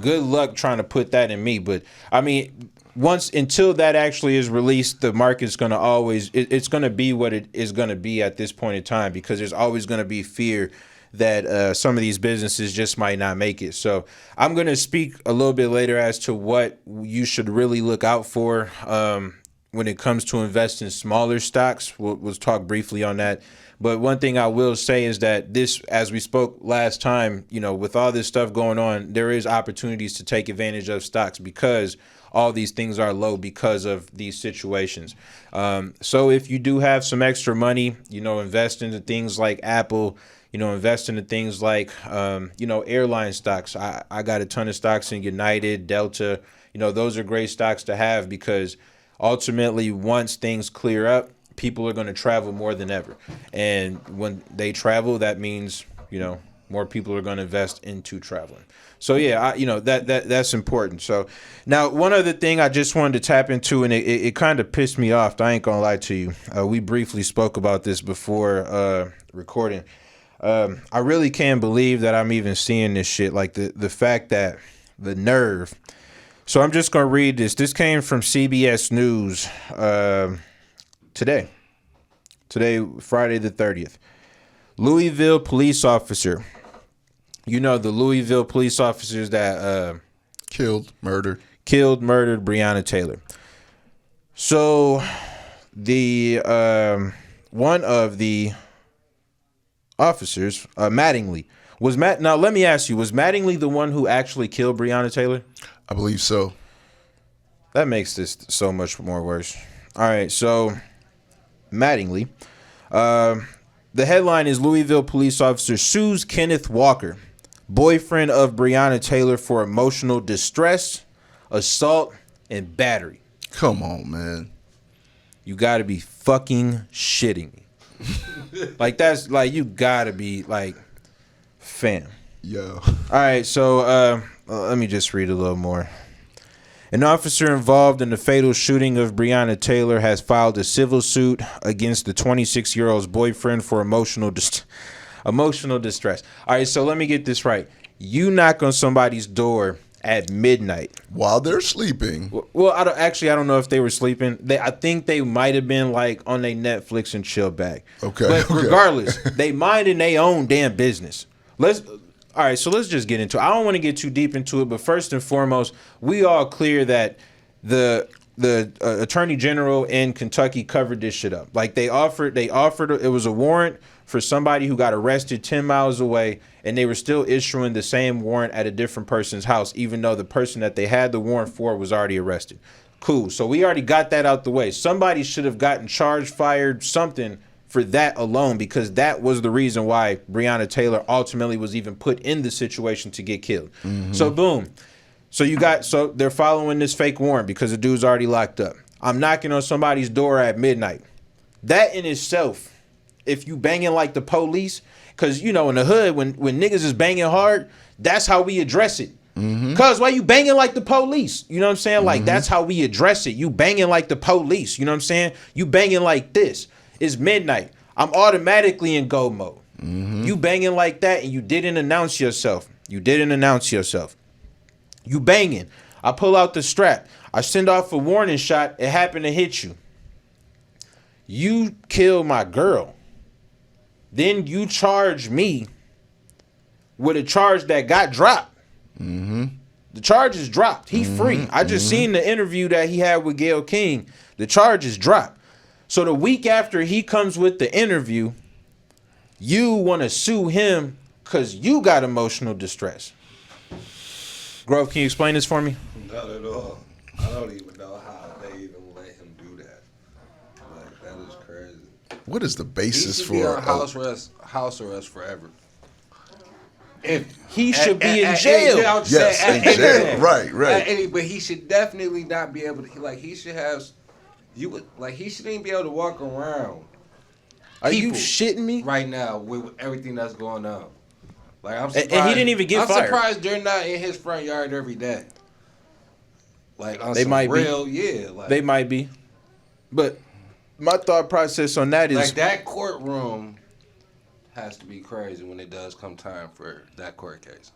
good luck trying to put that in me. But, I mean, until that actually is released, the market's going to it's going to be what it is going to be at this point in time because there's always going to be fear that some of these businesses just might not make it. So I'm going to speak a little bit later as to what you should really look out for when it comes to investing in smaller stocks. We'll talk briefly on that. But one thing I will say is that this, as we spoke last time, with all this stuff going on, there is opportunities to take advantage of stocks because all these things are low because of these situations. So if you do have some extra money, invest into things like Apple, invest into things like, airline stocks. I got a ton of stocks in United, Delta. Those are great stocks to have because ultimately once things clear up, people are going to travel more than ever. And when they travel, that means, more people are going to invest into traveling. So yeah, that's important. So now one other thing I just wanted to tap into, and it kind of pissed me off. I ain't gonna lie to you. We briefly spoke about this before recording. I really can't believe that I'm even seeing this shit. Like the fact that the nerve. So I'm just gonna read this. This came from CBS News today, Friday the 30th. Louisville police officer. The Louisville police officers that Killed, murdered Breonna Taylor. So the one of the officers, Mattingly, now let me ask you, was Mattingly the one who actually killed Breonna Taylor? I believe so. That makes this so much more worse. All right, so Mattingly. The headline is Louisville police officer sues Kenneth Walker, boyfriend of Breonna Taylor, for emotional distress, assault, and battery. Come on, man. You got to be fucking shitting me. Like, that's like, you got to be like, fam. Yo. All right, so let me just read a little more. An officer involved in the fatal shooting of Breonna Taylor has filed a civil suit against the 26-year-old's boyfriend for emotional distress. All right, so let me get this right. You knock on somebody's door at midnight While they're sleeping. Well, I don't know if they were sleeping. I think they might have been like on their Netflix and chill bag. Okay. But regardless, they minding their own damn business. All right, so let's just get into it. I don't want to get too deep into it, but first and foremost, we all clear that the Attorney General in Kentucky covered this shit up. Like they offered it was a warrant for somebody who got arrested 10 miles away, and they were still issuing the same warrant at a different person's house, even though the person that they had the warrant for was already arrested. Cool. So we already got that out the way. Somebody should have gotten charged, fired, something for that alone, because that was the reason why Breonna Taylor ultimately was even put in the situation to get killed. So boom. So they're following this fake warrant because the dude's already locked up. I'm knocking on somebody's door at midnight. That in itself, if you banging like the police, because you know in the hood when niggas is banging hard, that's how we address it. Cause why you banging like the police? You know what I'm saying? Like that's how we address it. You banging like the police. You know what I'm saying? You banging like this. It's midnight. I'm automatically in go mode. You banging like that and you didn't announce yourself. You banging. I pull out the strap. I send off a warning shot. It happened to hit you. You kill my girl. Then you charge me with a charge that got dropped. The charge is dropped. He free. I just seen the interview that he had with Gayle King. The charge is dropped. So the week after he comes with the interview, you want to sue him because you got emotional distress. Grove, can you explain this for me? Not at all. I don't even know how they even let him do that. Like, that is crazy. What is the He basis should for be on house arrest forever. He should be in jail. Yes, in jail. Right. But he should definitely not be able to. Like he should have. He shouldn't even be able to walk around. Are you shitting me? Right now with everything that's going on. Like I'm surprised. And he didn't even get fired. I'm surprised they're not in his front yard every day. Like on they some might real, be. Yeah. Like, they might be. But my thought process on that is like that courtroom has to be crazy when it does come time for that court case.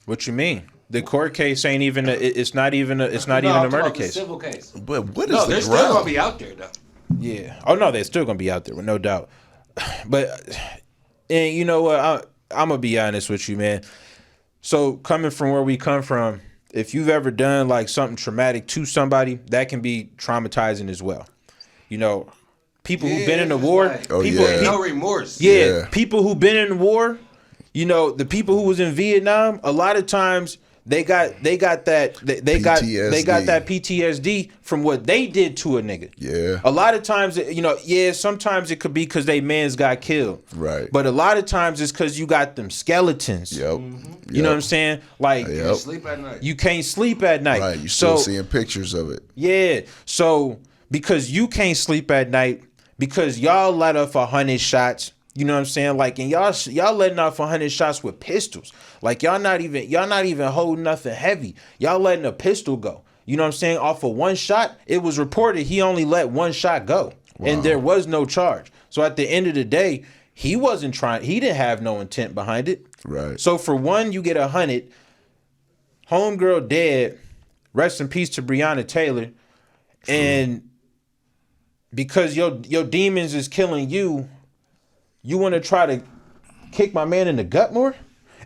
What you mean? The court case ain't even. It's not even a murder case. The civil case. But what is no, the they're ground? still gonna be out there though. Yeah. Oh no, they're still gonna be out there with no doubt. But and you know what? I'm gonna be honest with you, man. So coming from where we come from, if you've ever done like something traumatic to somebody, that can be traumatizing as well. You know, people who've been in the war, like, no remorse. Yeah, people who've been in the war, you know, the people who was in Vietnam, a lot of times they got that PTSD from what they did to a nigga. Yeah. A lot of times, you know, sometimes it could be because they mans got killed. Right. But a lot of times it's because you got them skeletons. Yep. You know what I'm saying? Like You can't sleep at night. You can't sleep at night. Right. You still seeing pictures of it. Yeah. So because you can't sleep at night, because y'all let off 100 shots. You know what I'm saying? Like, and y'all letting off 100 shots with pistols. Like y'all not even holding nothing heavy. Y'all letting a pistol go. You know what I'm saying? Off of one shot, it was reported he only let one shot go. Wow. And there was no charge. So at the end of the day, he didn't have no intent behind it. Right. So for one, you get 100, homegirl dead, rest in peace to Breonna Taylor. True. And because your demons is killing you, you want to try to kick my man in the gut more?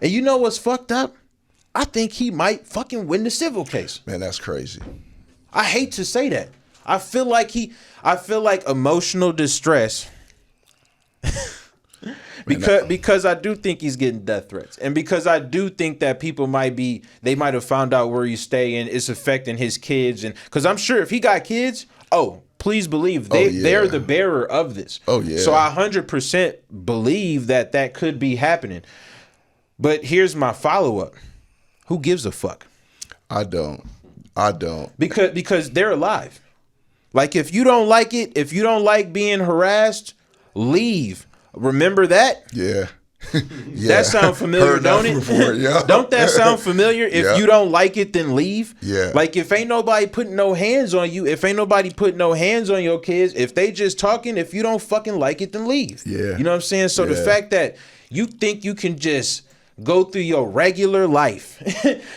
And you know what's fucked up? I think he might fucking win the civil case. Man, that's crazy. I hate to say that. I feel like emotional distress because I do think he's getting death threats. And because I do think that people might have found out where he's staying, it's affecting his kids. And because I'm sure if he got kids, please believe they're the bearer of this. Oh, yeah. So I 100% believe that could be happening. But here's my follow-up. Who gives a fuck? I don't. Because they're alive. Like, if you don't like it, if you don't like being harassed, leave. Remember that? Yeah. Yeah. That sound familiar, don't it? Before, yeah. Don't that sound familiar? If you don't like it, then leave. Yeah. Like, if ain't nobody putting no hands on you, if ain't nobody putting no hands on your kids, if they just talking, if you don't fucking like it, then leave. Yeah. You know what I'm saying? So the fact that you think you can just go through your regular life,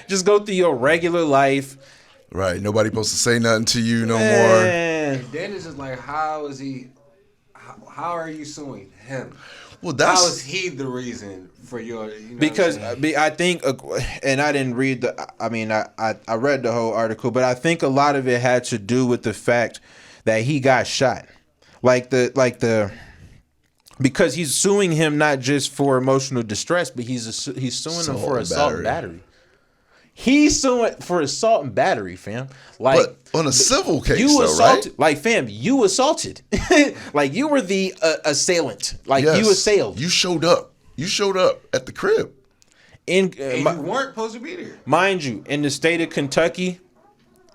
just go through your regular life. Right. Nobody supposed to say nothing to you no more. And then it's just like, how are you suing him? Well, how is he the reason for your? You know because I think, and I didn't read I read the whole article, but I think a lot of it had to do with the fact that he got shot, because he's suing him not just for emotional distress, but he's suing him for assault and battery. He's suing for assault and battery, fam. Like, but on a civil case, you though, assaulted, right? like, fam, you assaulted. Like, you were the assailant. Like, Yes. you assailed. You showed up. You showed up at the crib. And you weren't supposed to be there. Mind you, in the state of Kentucky,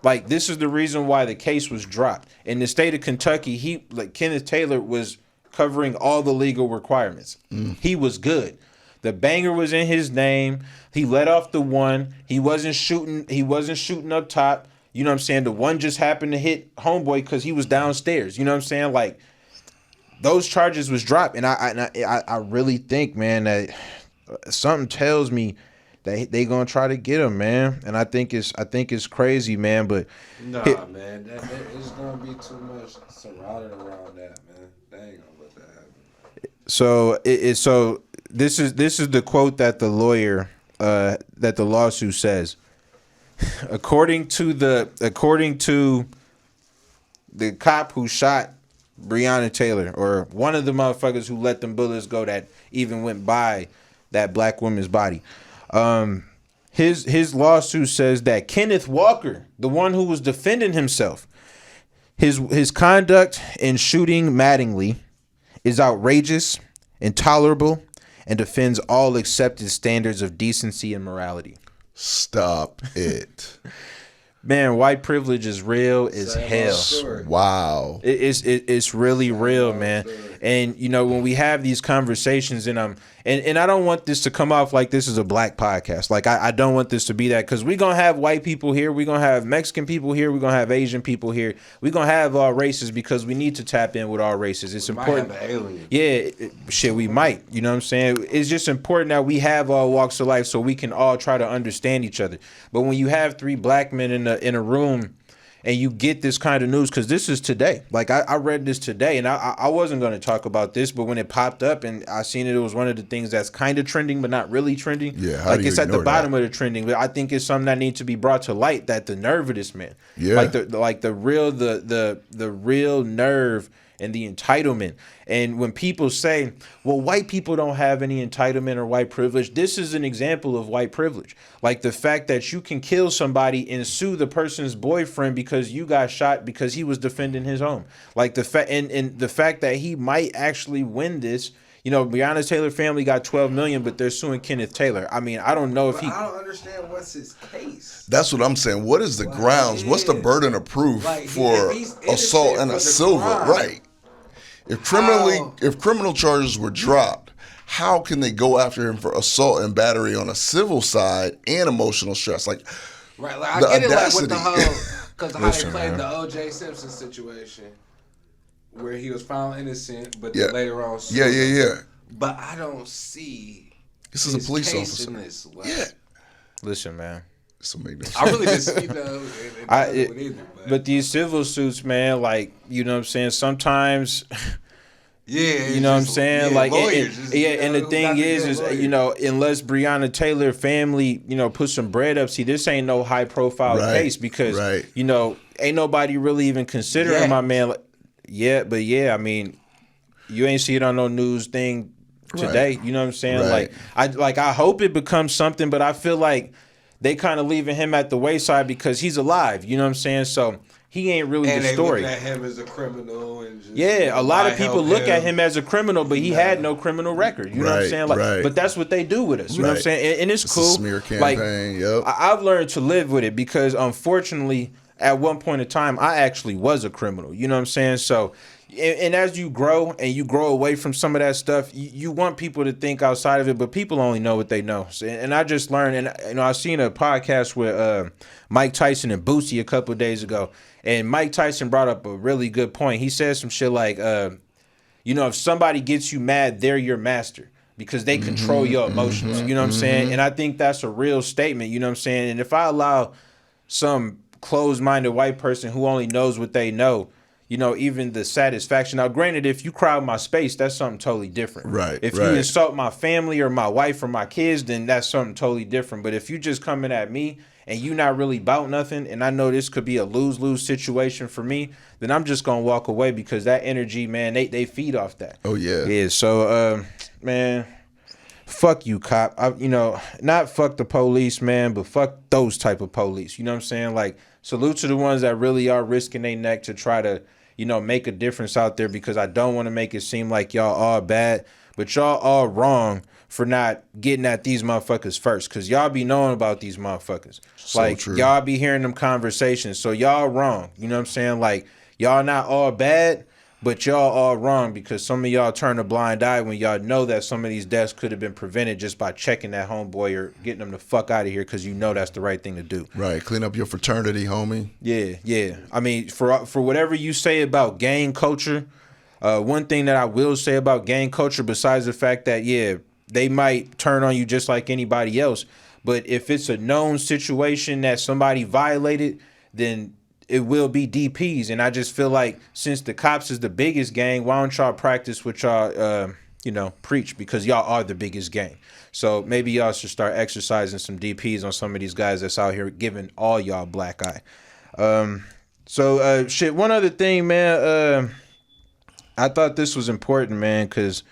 like, this is the reason why the case was dropped. In the state of Kentucky, Kenneth Taylor was covering all the legal requirements. He was good. The banger was in his name. He let off the one. He wasn't shooting up top. You know what I'm saying? The one just happened to hit homeboy because he was downstairs. You know what I'm saying? Like, those charges was dropped, and I really think, man, that something tells me that they gonna try to get him, man. And I think it's crazy, man. But nah, man, that it's gonna be too much surrounded around that, man. They ain't gonna let that happen. So this is the quote that the lawyer that the lawsuit says. According to the cop who shot Breonna Taylor, or one of the motherfuckers who let them bullets go that even went by that black woman's body, his lawsuit says that Kenneth Walker, the one who was defending himself, his conduct in shooting Mattingly is outrageous, intolerable, and offends all accepted standards of decency and morality. Stop it. Man, white privilege is real as hell. Wow. It's really real, man. And you know, when we have these conversations, and I don't want this to come off like this is a black podcast. Like, I don't want this to be that, because we're gonna have white people here, we're gonna have Mexican people here, we're gonna have Asian people here, we're gonna have all races, because we need to tap in with all races. It's important. Might have an alien. Yeah, we might. You know what I'm saying? It's just important that we have all walks of life so we can all try to understand each other. But when you have three black men in a room, and you get this kind of news, because this is today. Like, I read this today, and I wasn't going to talk about this, but when it popped up and I seen it, it was one of the things that's kind of trending, but not really trending. Yeah, like, it's at the bottom of the trending, but I think it's something that needs to be brought to light. That the nerve of this man, the real nerve and the entitlement. And when people say, well, white people don't have any entitlement or white privilege, this is an example of white privilege. Like, the fact that you can kill somebody and sue the person's boyfriend because you got shot because he was defending his home. Like, the fact that he might actually win this. You know, Breonna Taylor family got $12 million, but they're suing Kenneth Taylor. I mean, I don't know if I don't understand what's his case. That's what I'm saying. What is the grounds? What's the burden of proof for assault and a silver? Right. If criminal charges were dropped, how can they go after him for assault and battery on a civil side and emotional stress? Like, right, like, I get audacity. It, like, with the whole, because how they played the O.J. Simpson situation, where he was found innocent, but then later on, yeah. But I don't see this is a police officer. In this way. Yeah, listen, man. I really didn't see either. But these civil suits, man, like, you know what I'm saying, sometimes, you know what I'm saying, like, and the thing is, you know, unless Breonna Taylor family, you know, put some bread up, see, this ain't no high profile case, because, you know, ain't nobody really even considering my man. Like, I mean, you ain't see it on no news thing today. You know what I'm saying? Like, I hope it becomes something, but I feel like they kind of leaving him at the wayside because he's alive. You know what I'm saying? So he ain't really the story. And they look at him as a criminal. And just, a lot of people look at him as a criminal, but he had no criminal record. You know what I'm saying? Like, but that's what they do with us. You know what I'm saying? And it's cool. A smear campaign. Like, I've learned to live with it, because unfortunately, at one point in time, I actually was a criminal. You know what I'm saying? So, and as you grow and you grow away from some of that stuff, you want people to think outside of it, but people only know what they know. So, and I just learned, and you know, I seen a podcast with Mike Tyson and Boosie a couple of days ago, and Mike Tyson brought up a really good point. He said some shit like, you know, if somebody gets you mad, they're your master, because they control your emotions. You know what I'm saying? And I think that's a real statement. You know what I'm saying? And if I allow some closed-minded white person who only knows what they know, you know, even the satisfaction. Now, granted, if you crowd my space, that's something totally different. Right. If you insult my family or my wife or my kids, then that's something totally different. But if you just coming at me and you not really about nothing, and I know this could be a lose-lose situation for me, then I'm just gonna walk away, because that energy, man, they feed off that. Oh yeah. Yeah. So, man, fuck you, cop. Not fuck the police, man, but fuck those type of police. You know what I'm saying? Like, salute to the ones that really are risking their neck to try to, make a difference out there, because I don't want to make it seem like y'all all bad, but y'all all wrong for not getting at these motherfuckers first, because y'all be knowing about these motherfuckers. So like, true. Y'all be hearing them conversations, so y'all wrong. You know what I'm saying? Like, y'all not all bad, but y'all all wrong, because some of y'all turn a blind eye when y'all know that some of these deaths could have been prevented just by checking that homeboy or getting them the fuck out of here, because that's the right thing to do. Right. Clean up your fraternity, homie. Yeah. I mean, for whatever you say about gang culture, one thing that I will say about gang culture, besides the fact that, they might turn on you just like anybody else, but if it's a known situation that somebody violated, then it will be DPs. And I just feel like, since the cops is the biggest gang, why don't y'all practice what y'all, preach, because y'all are the biggest gang. So maybe y'all should start exercising some DPs on some of these guys that's out here giving all y'all black eye. One other thing, man, I thought this was important, man, because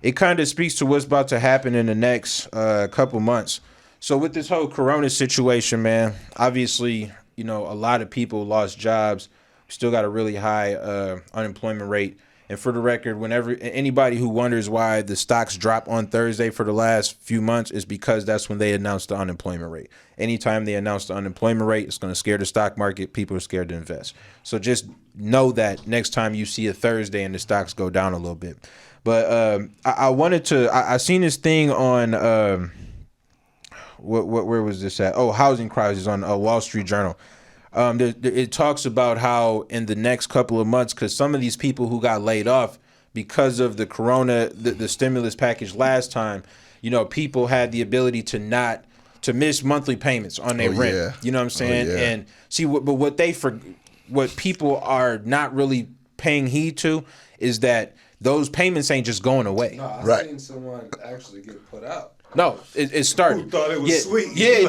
it kind of speaks to what's about to happen in the next couple months. So with this whole corona situation, man, obviously, a lot of people lost jobs. We still got a really high unemployment rate. And for the record, whenever anybody who wonders why the stocks drop on Thursday for the last few months, is because that's when they announced the unemployment rate. Anytime they announce the unemployment rate, it's going to scare the stock market. People are scared to invest. So just know that next time you see a Thursday and the stocks go down a little bit. But I seen this thing on, where was this at? Oh, housing crisis on Wall Street Journal. It talks about how in the next couple of months, because some of these people who got laid off because of the corona, the stimulus package last time, people had the ability to miss monthly payments on their rent. Yeah. You know what I'm saying? Yeah. And see, what people are not really paying heed to is that those payments ain't just going away. No, I've seen someone actually get put out. No, it started. Who thought it was sweet? Yeah,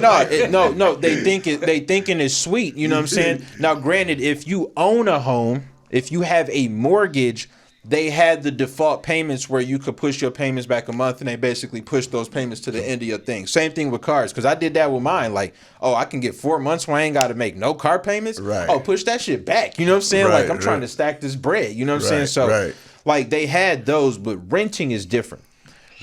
no. They thinking it's sweet. You know what I'm saying? Now, granted, if you own a home, if you have a mortgage, they had the default payments where you could push your payments back a month, and they basically push those payments to the end of your thing. Same thing with cars, because I did that with mine. Like, I can get 4 months where I ain't got to make no car payments. Right. Oh, push that shit back. You know what I'm saying? Right, like, I'm trying to stack this bread. You know what I'm saying? So, like, they had those, but renting is different.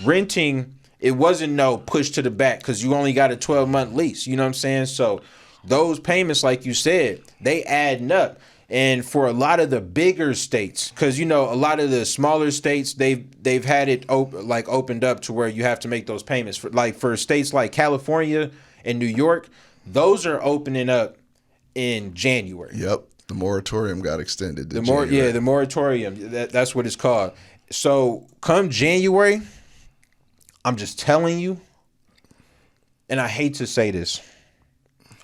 Renting, it wasn't no push to the back, because you only got a 12-month lease. You know what I'm saying? So those payments, like you said, they adding up. And for a lot of the bigger states, because, a lot of the smaller states, they've had it opened up to where you have to make those payments. For states like California and New York, those are opening up in January. Yep. The moratorium got extended to January. Yeah, the moratorium. That's what it's called. So come January, I'm just telling you, and I hate to say this.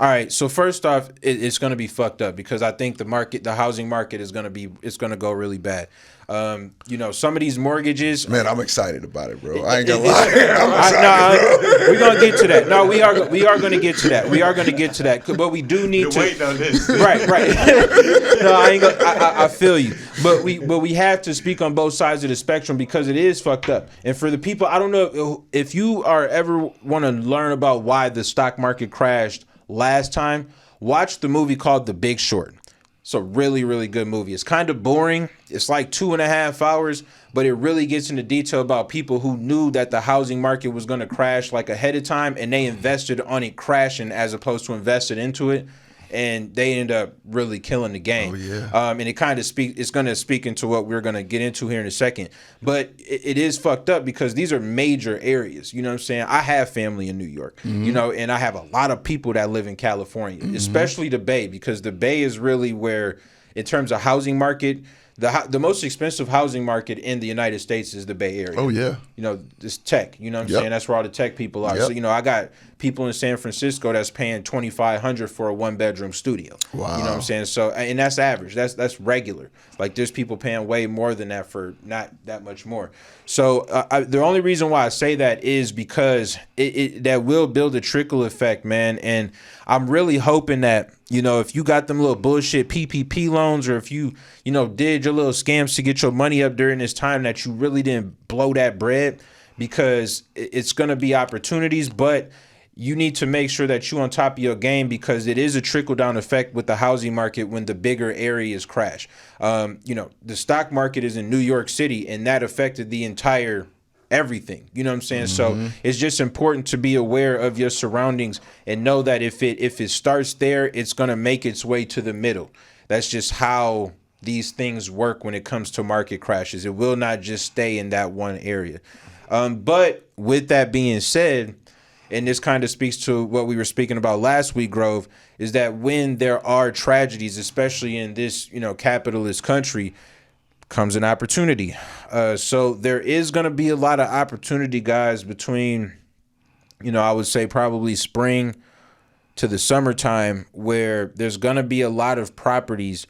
All right, so first off, it's going to be fucked up, because I think the housing market is going to go really bad. Some of these mortgages. Man, I'm excited about it, bro. I ain't gonna lie. I'm excited. We're gonna get to that. No, we are going to get to that. We are going to get to that. But we do need to wait on this. Right. No, I ain't gonna. I feel you. But we have to speak on both sides of the spectrum, because it is fucked up. And for the people, I don't know if you are ever want to learn about why the stock market crashed last time, watch the movie called The Big Short. It's a really, really good movie. It's kind of boring. It's like 2.5 hours, but it really gets into detail about people who knew that the housing market was going to crash ahead of time, and they invested on it crashing as opposed to invested into it. And they end up really killing the game. Oh, yeah. And it kind of it's going to speak into what we're going to get into here in a second. But it is fucked up, because these are major areas. You know what I'm saying? I have family in New York, and I have a lot of people that live in California, especially the Bay, because the Bay is really where, in terms of housing market, the most expensive housing market in the United States is the Bay Area. Oh, yeah. It's tech. You know what I'm saying? That's where all the tech people are. Yep. So, I got people in San Francisco that's paying $2,500 for a 1-bedroom studio. Wow. You know what I'm saying? So, and that's average. That's regular. Like, there's people paying way more than that for not that much more. So, the only reason why I say that is because that will build a trickle effect, man. And I'm really hoping that, if you got them little bullshit PPP loans, or if you, did your little scams to get your money up during this time, that you really didn't blow that bread. because it's going to be opportunities, but you need to make sure that you're on top of your game, because it is a trickle-down effect with the housing market when the bigger areas crash. The stock market is in New York City, and that affected the entire everything. You know what I'm saying? Mm-hmm. So it's just important to be aware of your surroundings and know that if it starts there, it's going to make its way to the middle. That's just how these things work when it comes to market crashes. It will not just stay in that one area. But with that being said, and this kind of speaks to what we were speaking about last week, Grove, is that when there are tragedies, especially in this, capitalist country, comes an opportunity. So there is going to be a lot of opportunity, guys, between, I would say probably spring to the summertime, where there's going to be a lot of properties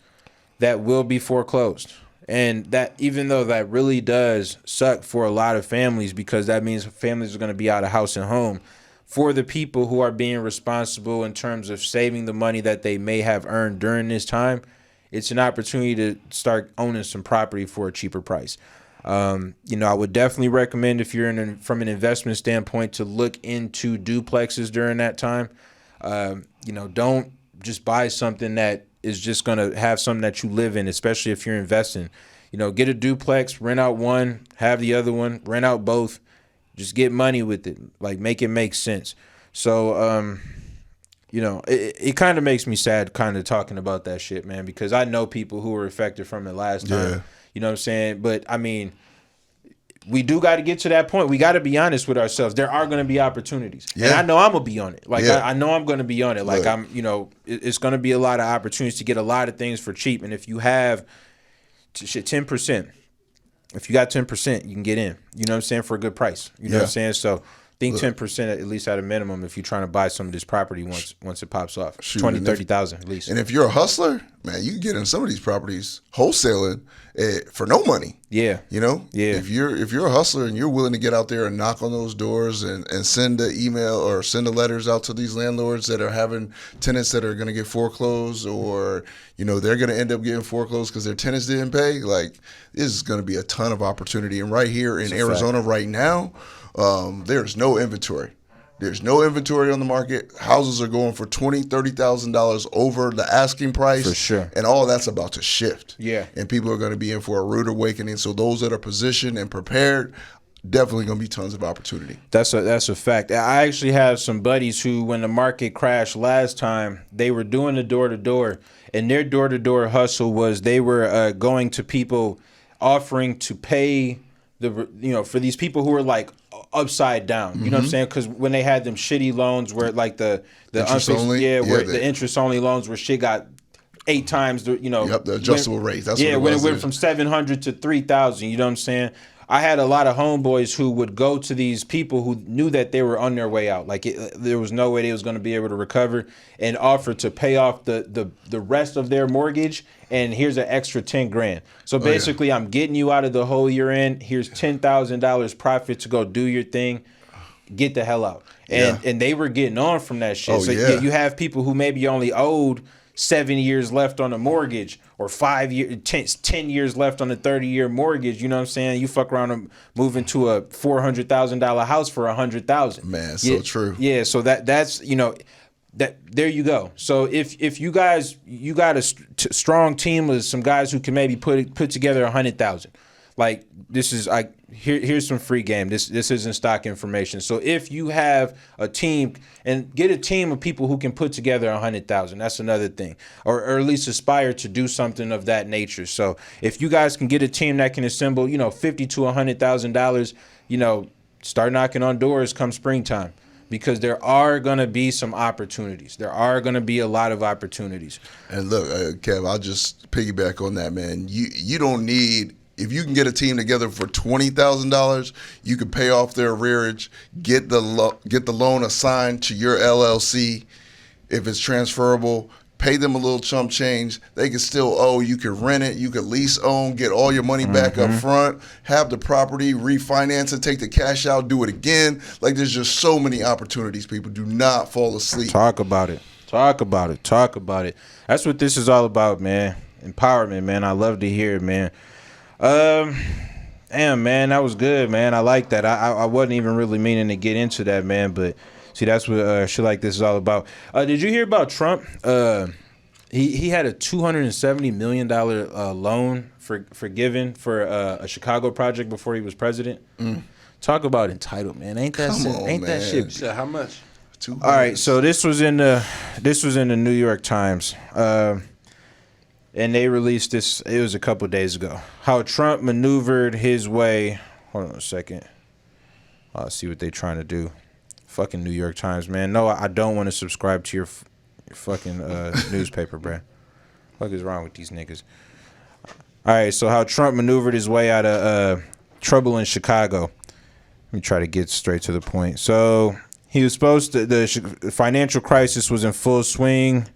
that will be foreclosed. And that, even though that really does suck for a lot of families, because that means families are going to be out of house and home, for the people who are being responsible in terms of saving the money that they may have earned during this time, it's an opportunity to start owning some property for a cheaper price. I would definitely recommend, if you're from an investment standpoint, to look into duplexes during that time. Don't just buy something that is just going to have something that you live in, especially if you're investing. Get a duplex, rent out one, have the other one, rent out both. Just get money with it, like make it make sense. So, it kind of makes me sad kind of talking about that shit, man, because I know people who were affected from it last time. Yeah. You know what I'm saying? But, I mean, we do got to get to that point. We got to be honest with ourselves. There are going to be opportunities. Yeah. And I know I'm going to be on it. Like, yeah. I know I'm going to be on it. Like, it's going to be a lot of opportunities to get a lot of things for cheap. And if you have 10%, if you got 10%, you can get in. You know what I'm saying? For a good price. You know what I'm saying? So think 10% at least at a minimum if you're trying to buy some of this property once it pops off. 20, 30,000 at least. And if you're a hustler, man, you can get in some of these properties wholesaling for no money. Yeah. Yeah. If you're a hustler and you're willing to get out there and knock on those doors and send an email or send the letters out to these landlords that are having tenants that are going to get foreclosed, or they're going to end up getting foreclosed because their tenants didn't pay, like, this is going to be a ton of opportunity. And right here in Arizona right now, there's no inventory. There's no inventory on the market. Houses are going for $20,000, $30,000 over the asking price. For sure. And all that's about to shift. Yeah. And people are going to be in for a rude awakening. So those that are positioned and prepared, definitely going to be tons of opportunity. That's a fact. I actually have some buddies who, when the market crashed last time, they were doing the door-to-door. And their door-to-door hustle was they were going to people offering to pay for these people who were like upside down, you know what I'm saying? Because when they had them shitty loans where like the interest only, the interest only loans where shit got 8 times the the adjustable rate. That's when it went from 700 to 3,000. You know what I'm saying? I had a lot of homeboys who would go to these people who knew that they were on their way out. Like there was no way they was going to be able to recover, and offer to pay off the rest of their mortgage. And here's an extra 10 grand. So basically, I'm getting you out of the hole you're in. Here's $10,000 profit to go do your thing. Get the hell out. And they were getting on from that shit. You have people who maybe only owed 7 years left on a mortgage, or 5 years, 10 years left on a 30-year mortgage. You know what I'm saying? You fuck around and move into a $400,000 house for $100,000. Man, so true. Yeah, so that's that there you go. So if you guys, you got a strong team of some guys who can maybe put together 100,000. Like, this is here's some free game. This isn't stock information. So if you have a team, and get a team of people who can put together 100,000, that's another thing, or at least aspire to do something of that nature. So if you guys can get a team that can assemble, $50,000 to $100,000, start knocking on doors come springtime. Because there are going to be some opportunities. There are going to be a lot of opportunities. And look, Kev, I'll just piggyback on that, man. You don't need, if you can get a team together for $20,000, you can pay off their arrearage, get the loan assigned to your LLC. If it's transferable, pay them a little chump change. They can still owe. You can rent it. You can lease own, get all your money back up front, have the property, refinance it, take the cash out, do it again. Like, there's just so many opportunities, people. Do not fall asleep. Talk about it. That's what this is all about, man. Empowerment, man. I love to hear it, man. Damn, man, that was good, man. I like that. I wasn't even really meaning to get into that, man, but see, that's what shit like this is all about. Did you hear about Trump? He had a $270 million loan forgiven for a Chicago project before he was president. Talk about entitled, man. Ain't that shit? So how much? All right, so this was in the New York Times. And they released this, it was a couple days ago. How Trump maneuvered his way. Hold on a second. I'll see what they trying to do. Fucking New York Times, man. No, I don't want to subscribe to your fucking newspaper, bruh. What is wrong with these niggas? All right, so how Trump maneuvered his way out of trouble in Chicago. Let me try to get straight to the point. So he was supposed to, the financial crisis was in full swing.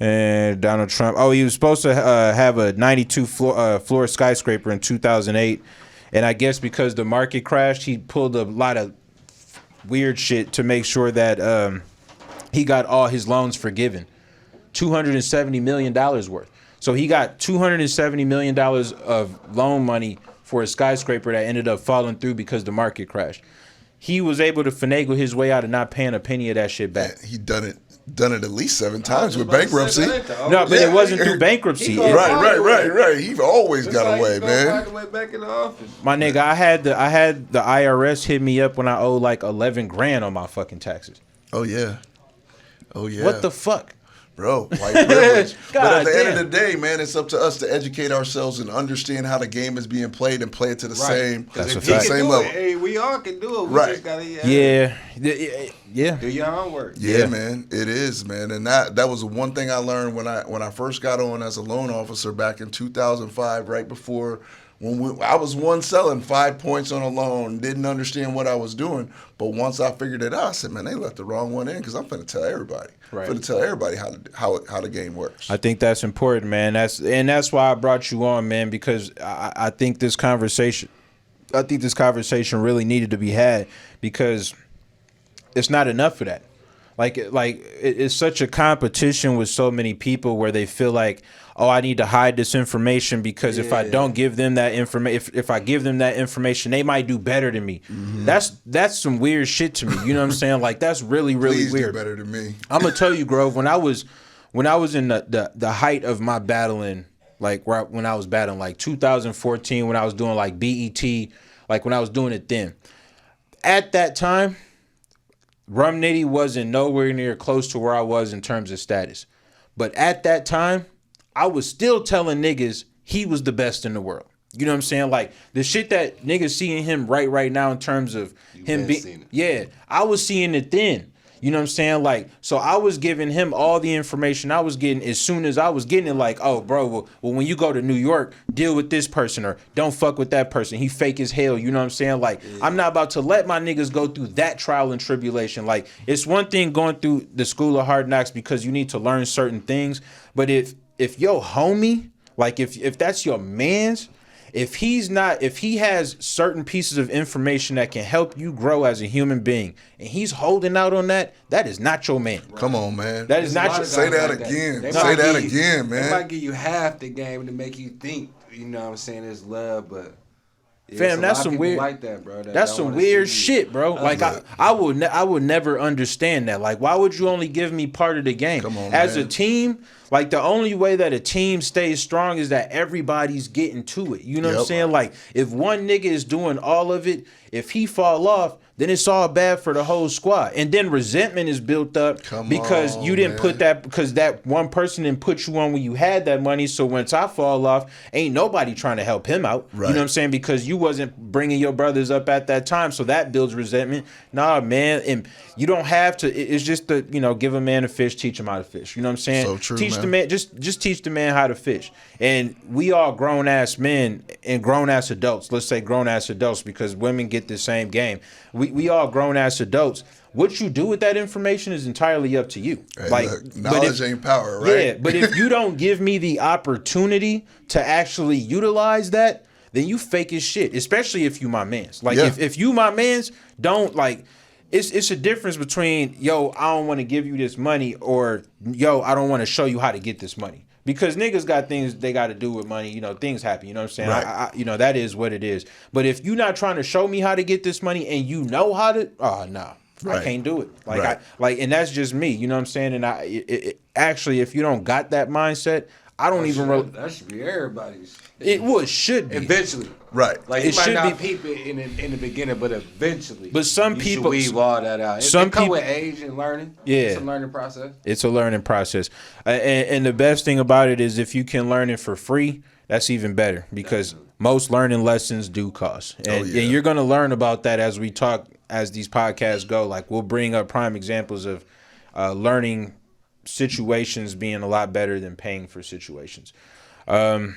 And Donald Trump, he was supposed to have a 92 floor skyscraper in 2008. And I guess because the market crashed, he pulled a lot of weird shit to make sure that he got all his loans forgiven. $270 million worth. So he got $270 million of loan money for a skyscraper that ended up falling through because the market crashed. He was able to finagle his way out of not paying a penny of that shit back. He done it at least 7 times with bankruptcy. No, but it wasn't through bankruptcy. Right. He always got away, man. Find a way back in the office. My nigga, I had the IRS hit me up when I owed like 11 grand on my fucking taxes. Oh yeah. What the fuck? Bro, white privilege. But at the damn. end of the day, man, it's up to us to educate ourselves and understand how the game is being played and play it to the same level. Hey, we all can do it. We just gotta Yeah. do your homework. Yeah, man, it is, man, and that was one thing I learned when I first got on as a loan officer back in 2005, right before. I was selling 5 points on a loan, didn't understand what I was doing. But once I figured it out, I said, man, they let the wrong one in because I'm finna tell everybody. Right. I'm finna tell everybody how the game works. I think that's important, man. That's why I brought you on, man, because I think this conversation really needed to be had because it's not enough for that. Like it's such a competition with so many people where they feel like, oh, I need to hide this information because if I don't give them that information, if I give them that information, they might do better than me. Mm-hmm. That's some weird shit to me. You know what I'm saying? Like that's really Please weird. Do better than me. I'm gonna tell you, Grove. When I was in the height of my battling, like when I was battling, like 2014, when I was doing like BET, like when I was doing it then. At that time, Rum Nitty wasn't nowhere near close to where I was in terms of status. But at that time, I was still telling niggas he was the best in the world. You know what I'm saying? Like the shit that niggas seeing him right now in terms of him being, I was seeing it then. You know what I'm saying? Like, so I was giving him all the information I was getting as soon as I was getting it. Like, oh, bro, well, when you go to New York, deal with this person or don't fuck with that person. He fake as hell. You know what I'm saying? Like, I'm not about to let my niggas go through that trial and tribulation. Like, it's one thing going through the school of hard knocks because you need to learn certain things. But if your homie, like if that's your man's, if he has certain pieces of information that can help you grow as a human being, and he's holding out on that, that is not your man. Right. Come on, man. That is not your. Say that again. Say that again, man. They might give you half the game to make you think. You know what I'm saying? It's love, but. Fam, that's some weird. Like that, bro. That's some weird shit, bro. Like I would never understand that. Like, why would you only give me part of the game? Come on, as man. a team, like the only way that a team stays strong is that everybody's getting to it. You know what I'm saying? Like, if one nigga is doing all of it, if he fall off, then it's all bad for the whole squad. And then resentment is built up because you didn't put that, because that one person didn't put you on when you had that money. So once I fall off, ain't nobody trying to help him out. Right. You know what I'm saying? Because you wasn't bringing your brothers up at that time. So that builds resentment. Nah, man. And you don't have to, it's just to, give a man a fish, teach him how to fish. You know what I'm saying? So true, teach the man, just teach the man how to fish. And we all grown-ass men and grown-ass adults. Let's say grown-ass adults because women get the same game. We all grown-ass adults. What you do with that information is entirely up to you. Hey, like, look, knowledge ain't power, right? Yeah, but if you don't give me the opportunity to actually utilize that, then you fake as shit, especially if you my mans. Like, if you my mans, don't, like, it's a difference between, yo, I don't want to give you this money, or yo, I don't want to show you how to get this money. Because niggas got things they got to do with money. You know, things happen. You know what I'm saying? Right. You know, that is what it is. But if you're not trying to show me how to get this money and you know how to, oh, no. Right. I can't do it. Like, and that's just me. You know what I'm saying? And actually, if you don't got that mindset, I don't that should be everybody's. Should be eventually, right? Like it might not peep it in the beginning, but eventually. But some people should weave all that out. It come with age and learning. Yeah, it's a learning process. It's a learning process, and the best thing about it is if you can learn it for free, that's even better because most learning lessons do cost, and you're gonna learn about that as we talk, as these podcasts go. Like we'll bring up prime examples of learning situations being a lot better than paying for situations. Man,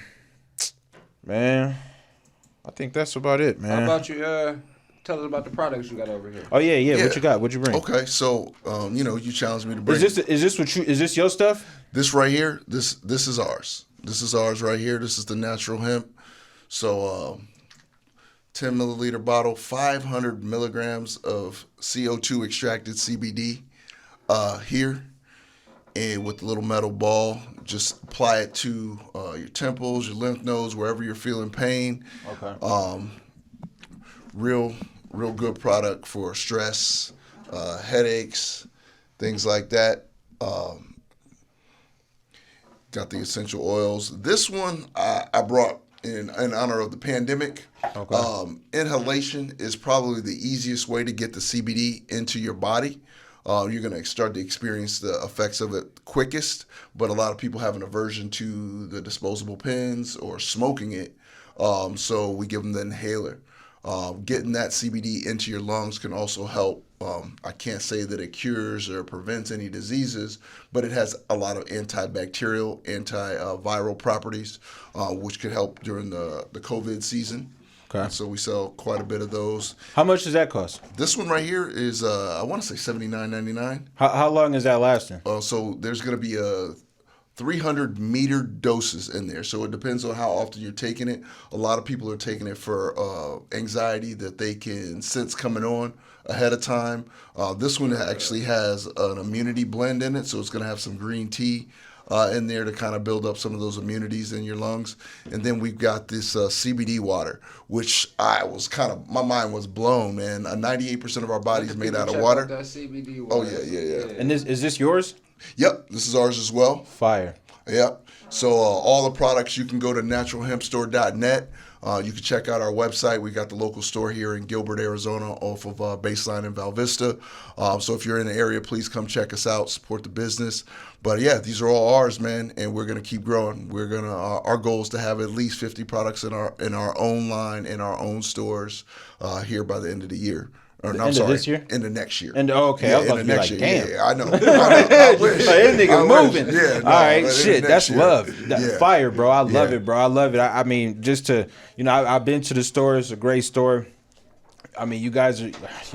I think that's about it, man. How about you? Tell us about the products you got over here. Oh yeah. What you got? What'd you bring? Okay, so you challenged me to bring. Is this your stuff? This right here. This is ours. This is ours right here. This is the natural hemp. So 10 milliliter bottle, 500 milligrams of CO2 extracted CBD here. And with the little metal ball, just apply it to your temples, your lymph nodes, wherever you're feeling pain. Okay. Real good product for stress, headaches, things like that. Got the essential oils. This one I brought in honor of the pandemic. Okay. Inhalation is probably the easiest way to get the CBD into your body. You're going to start to experience the effects of it quickest, but a lot of people have an aversion to the disposable pens or smoking it, so we give them the inhaler. Getting that CBD into your lungs can also help. I can't say that it cures or prevents any diseases, but it has a lot of antibacterial, antiviral properties, which could help during the COVID season. Okay. So we sell quite a bit of those. How much does that cost? This one right here is I want to say $79.99. How long is that lasting? So there's going to be 300 meter doses in there. So it depends on how often you're taking it. A lot of people are taking it for anxiety that they can sense coming on ahead of time. This one actually has an immunity blend in it, so it's going to have some green tea in there to kind of build up some of those immunities in your lungs. And then we've got this CBD water, which my mind was blown, man. 98% of our body's made out of water. That CBD water. Oh, yeah. And is this yours? Yep, this is ours as well. Fire. Yep. So all the products, you can go to naturalhempstore.net. You can check out our website. We got the local store here in Gilbert, Arizona, off of Baseline and Val Vista. So if you're in the area, please come check us out, support the business. But yeah, these are all ours, man, and we're gonna keep growing. We're gonna our goal is to have at least 50 products in our own line, in our own stores here by the end of the year. Or, no, I'm sorry, this year? In the next year. Okay, I was about to be like, damn. Yeah, I know. I wish. This nigga moving. Yeah, no, all right, shit, that's year. love. Yeah. Fire, bro. I love it, bro. I love it. I mean, just to, I've been to the store. It's a great store. I mean, you guys you're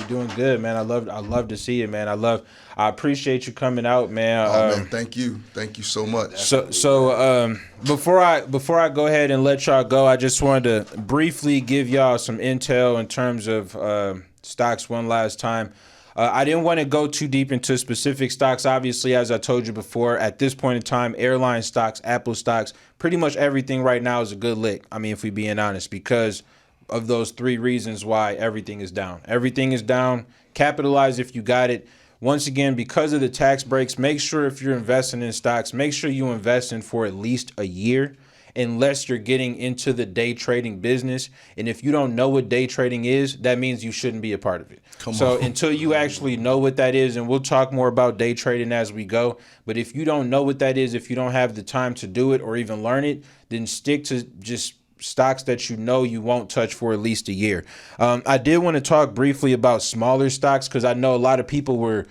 doing good, man. I love to see it, man. I appreciate you coming out, man. Man, thank you so much. So before I go ahead and let y'all go, I just wanted to briefly give y'all some intel in terms of stocks one last time. I didn't want to go too deep into specific stocks. Obviously, as I told you before, at this point in time, airline stocks, Apple stocks, pretty much everything right now is a good lick. I mean, if we're being honest, because of those three reasons why everything is down. Everything is down. Capitalize if you got it. Once again, because of the tax breaks, make sure if you're investing in stocks, make sure you invest in for at least a year, unless you're getting into the day trading business. And if you don't know what day trading is, that means you shouldn't be a part of it. So until you actually know what that is, and we'll talk more about day trading as we go, but if you don't know what that is, if you don't have the time to do it or even learn it, then stick to just stocks that you won't touch for at least a year. I did want to talk briefly about smaller stocks because I know a lot of people were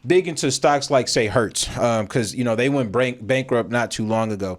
big into stocks like, say, Hertz, because, they went bankrupt not too long ago.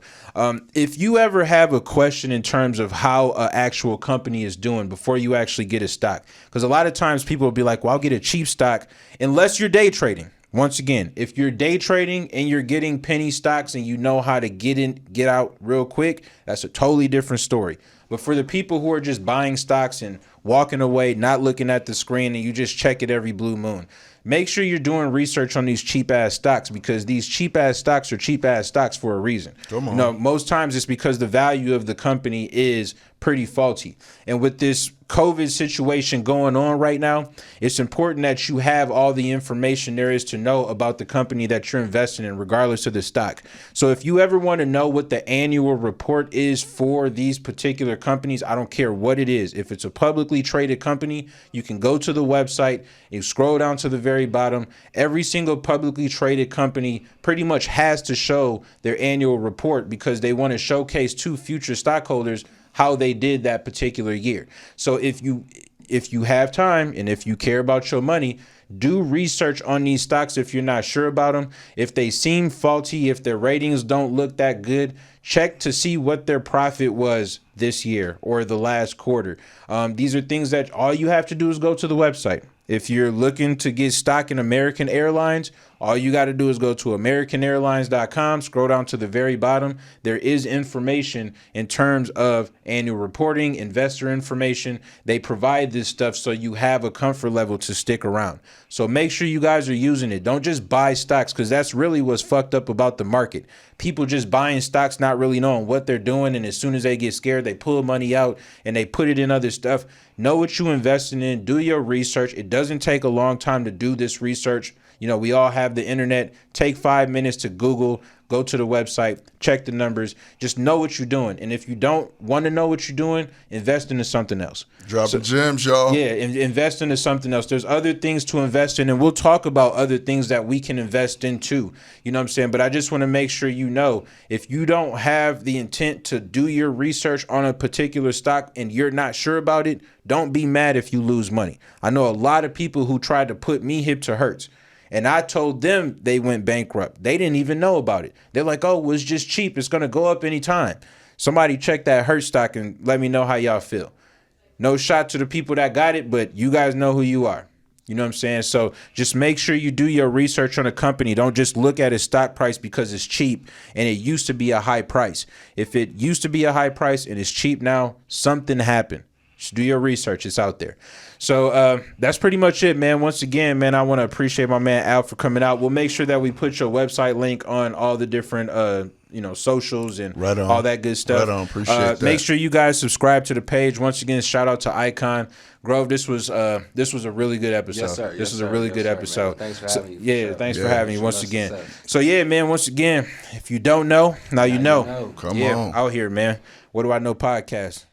If you ever have a question in terms of how an actual company is doing before you actually get a stock, because a lot of times people will be like, well, I'll get a cheap stock unless you're day trading. Once again, if you're day trading and you're getting penny stocks and you know how to get in, get out real quick, that's a totally different story. But for the people who are just buying stocks and walking away, not looking at the screen, and you just check it every blue moon, make sure you're doing research on these cheap ass stocks, because these cheap ass stocks are cheap ass stocks for a reason. Come on. You know, most times it's because the value of the company is pretty faulty. And with this COVID situation going on right now, it's important that you have all the information there is to know about the company that you're investing in, regardless of the stock. So if you ever want to know what the annual report is for these particular companies, I don't care what it is. If it's a publicly traded company, you can go to the website, you scroll down to the very bottom. Every single publicly traded company pretty much has to show their annual report, because they want to showcase to future stockholders how they did that particular year. So if you have time and if you care about your money, do research on these stocks if you're not sure about them. If they seem faulty, if their ratings don't look that good, check to see what their profit was this year or the last quarter. These are things that all you have to do is go to the website. If you're looking to get stock in American Airlines, all you got to do is go to AmericanAirlines.com, scroll down to the very bottom. There is information in terms of annual reporting, investor information. They provide this stuff so you have a comfort level to stick around. So make sure you guys are using it. Don't just buy stocks, because that's really what's fucked up about the market. People just buying stocks, not really knowing what they're doing. And as soon as they get scared, they pull money out and they put it in other stuff. Know what you're investing in. Do your research. It doesn't take a long time to do this research. You know, we all have the internet. Take 5 minutes to Google, go to the website, check the numbers. Just know what you're doing. And if you don't want to know what you're doing, invest into something else. Dropping gems, y'all. Yeah, invest into something else. There's other things to invest in, and we'll talk about other things that we can invest in too. You know what I'm saying? But I just want to make sure you know, if you don't have the intent to do your research on a particular stock and you're not sure about it, don't be mad if you lose money. I know a lot of people who tried to put me hip to Hertz, and I told them they went bankrupt. They didn't even know about it. They're like, oh, well, it's just cheap. It's going to go up anytime. Somebody check that Hertz stock and let me know how y'all feel. No shot to the people that got it, but you guys know who you are. You know what I'm saying? So just make sure you do your research on a company. Don't just look at its stock price because it's cheap and it used to be a high price. If it used to be a high price and it's cheap now, something happened. Just do your research. It's out there. So that's pretty much it, man. Once again, man, I want to appreciate my man Al for coming out. We'll make sure that we put your website link on all the different socials and all that good stuff. Right on. Appreciate that. Make sure you guys subscribe to the page. Once again, shout out to Icon. Grove, this was a really good episode. Yes, sir. This was a really good episode. Man. Well, thanks for having me. Yeah, thanks for having me once again. So yeah, man, once again, if you don't know, now you know. Come on. Out here, man. What do I know podcast?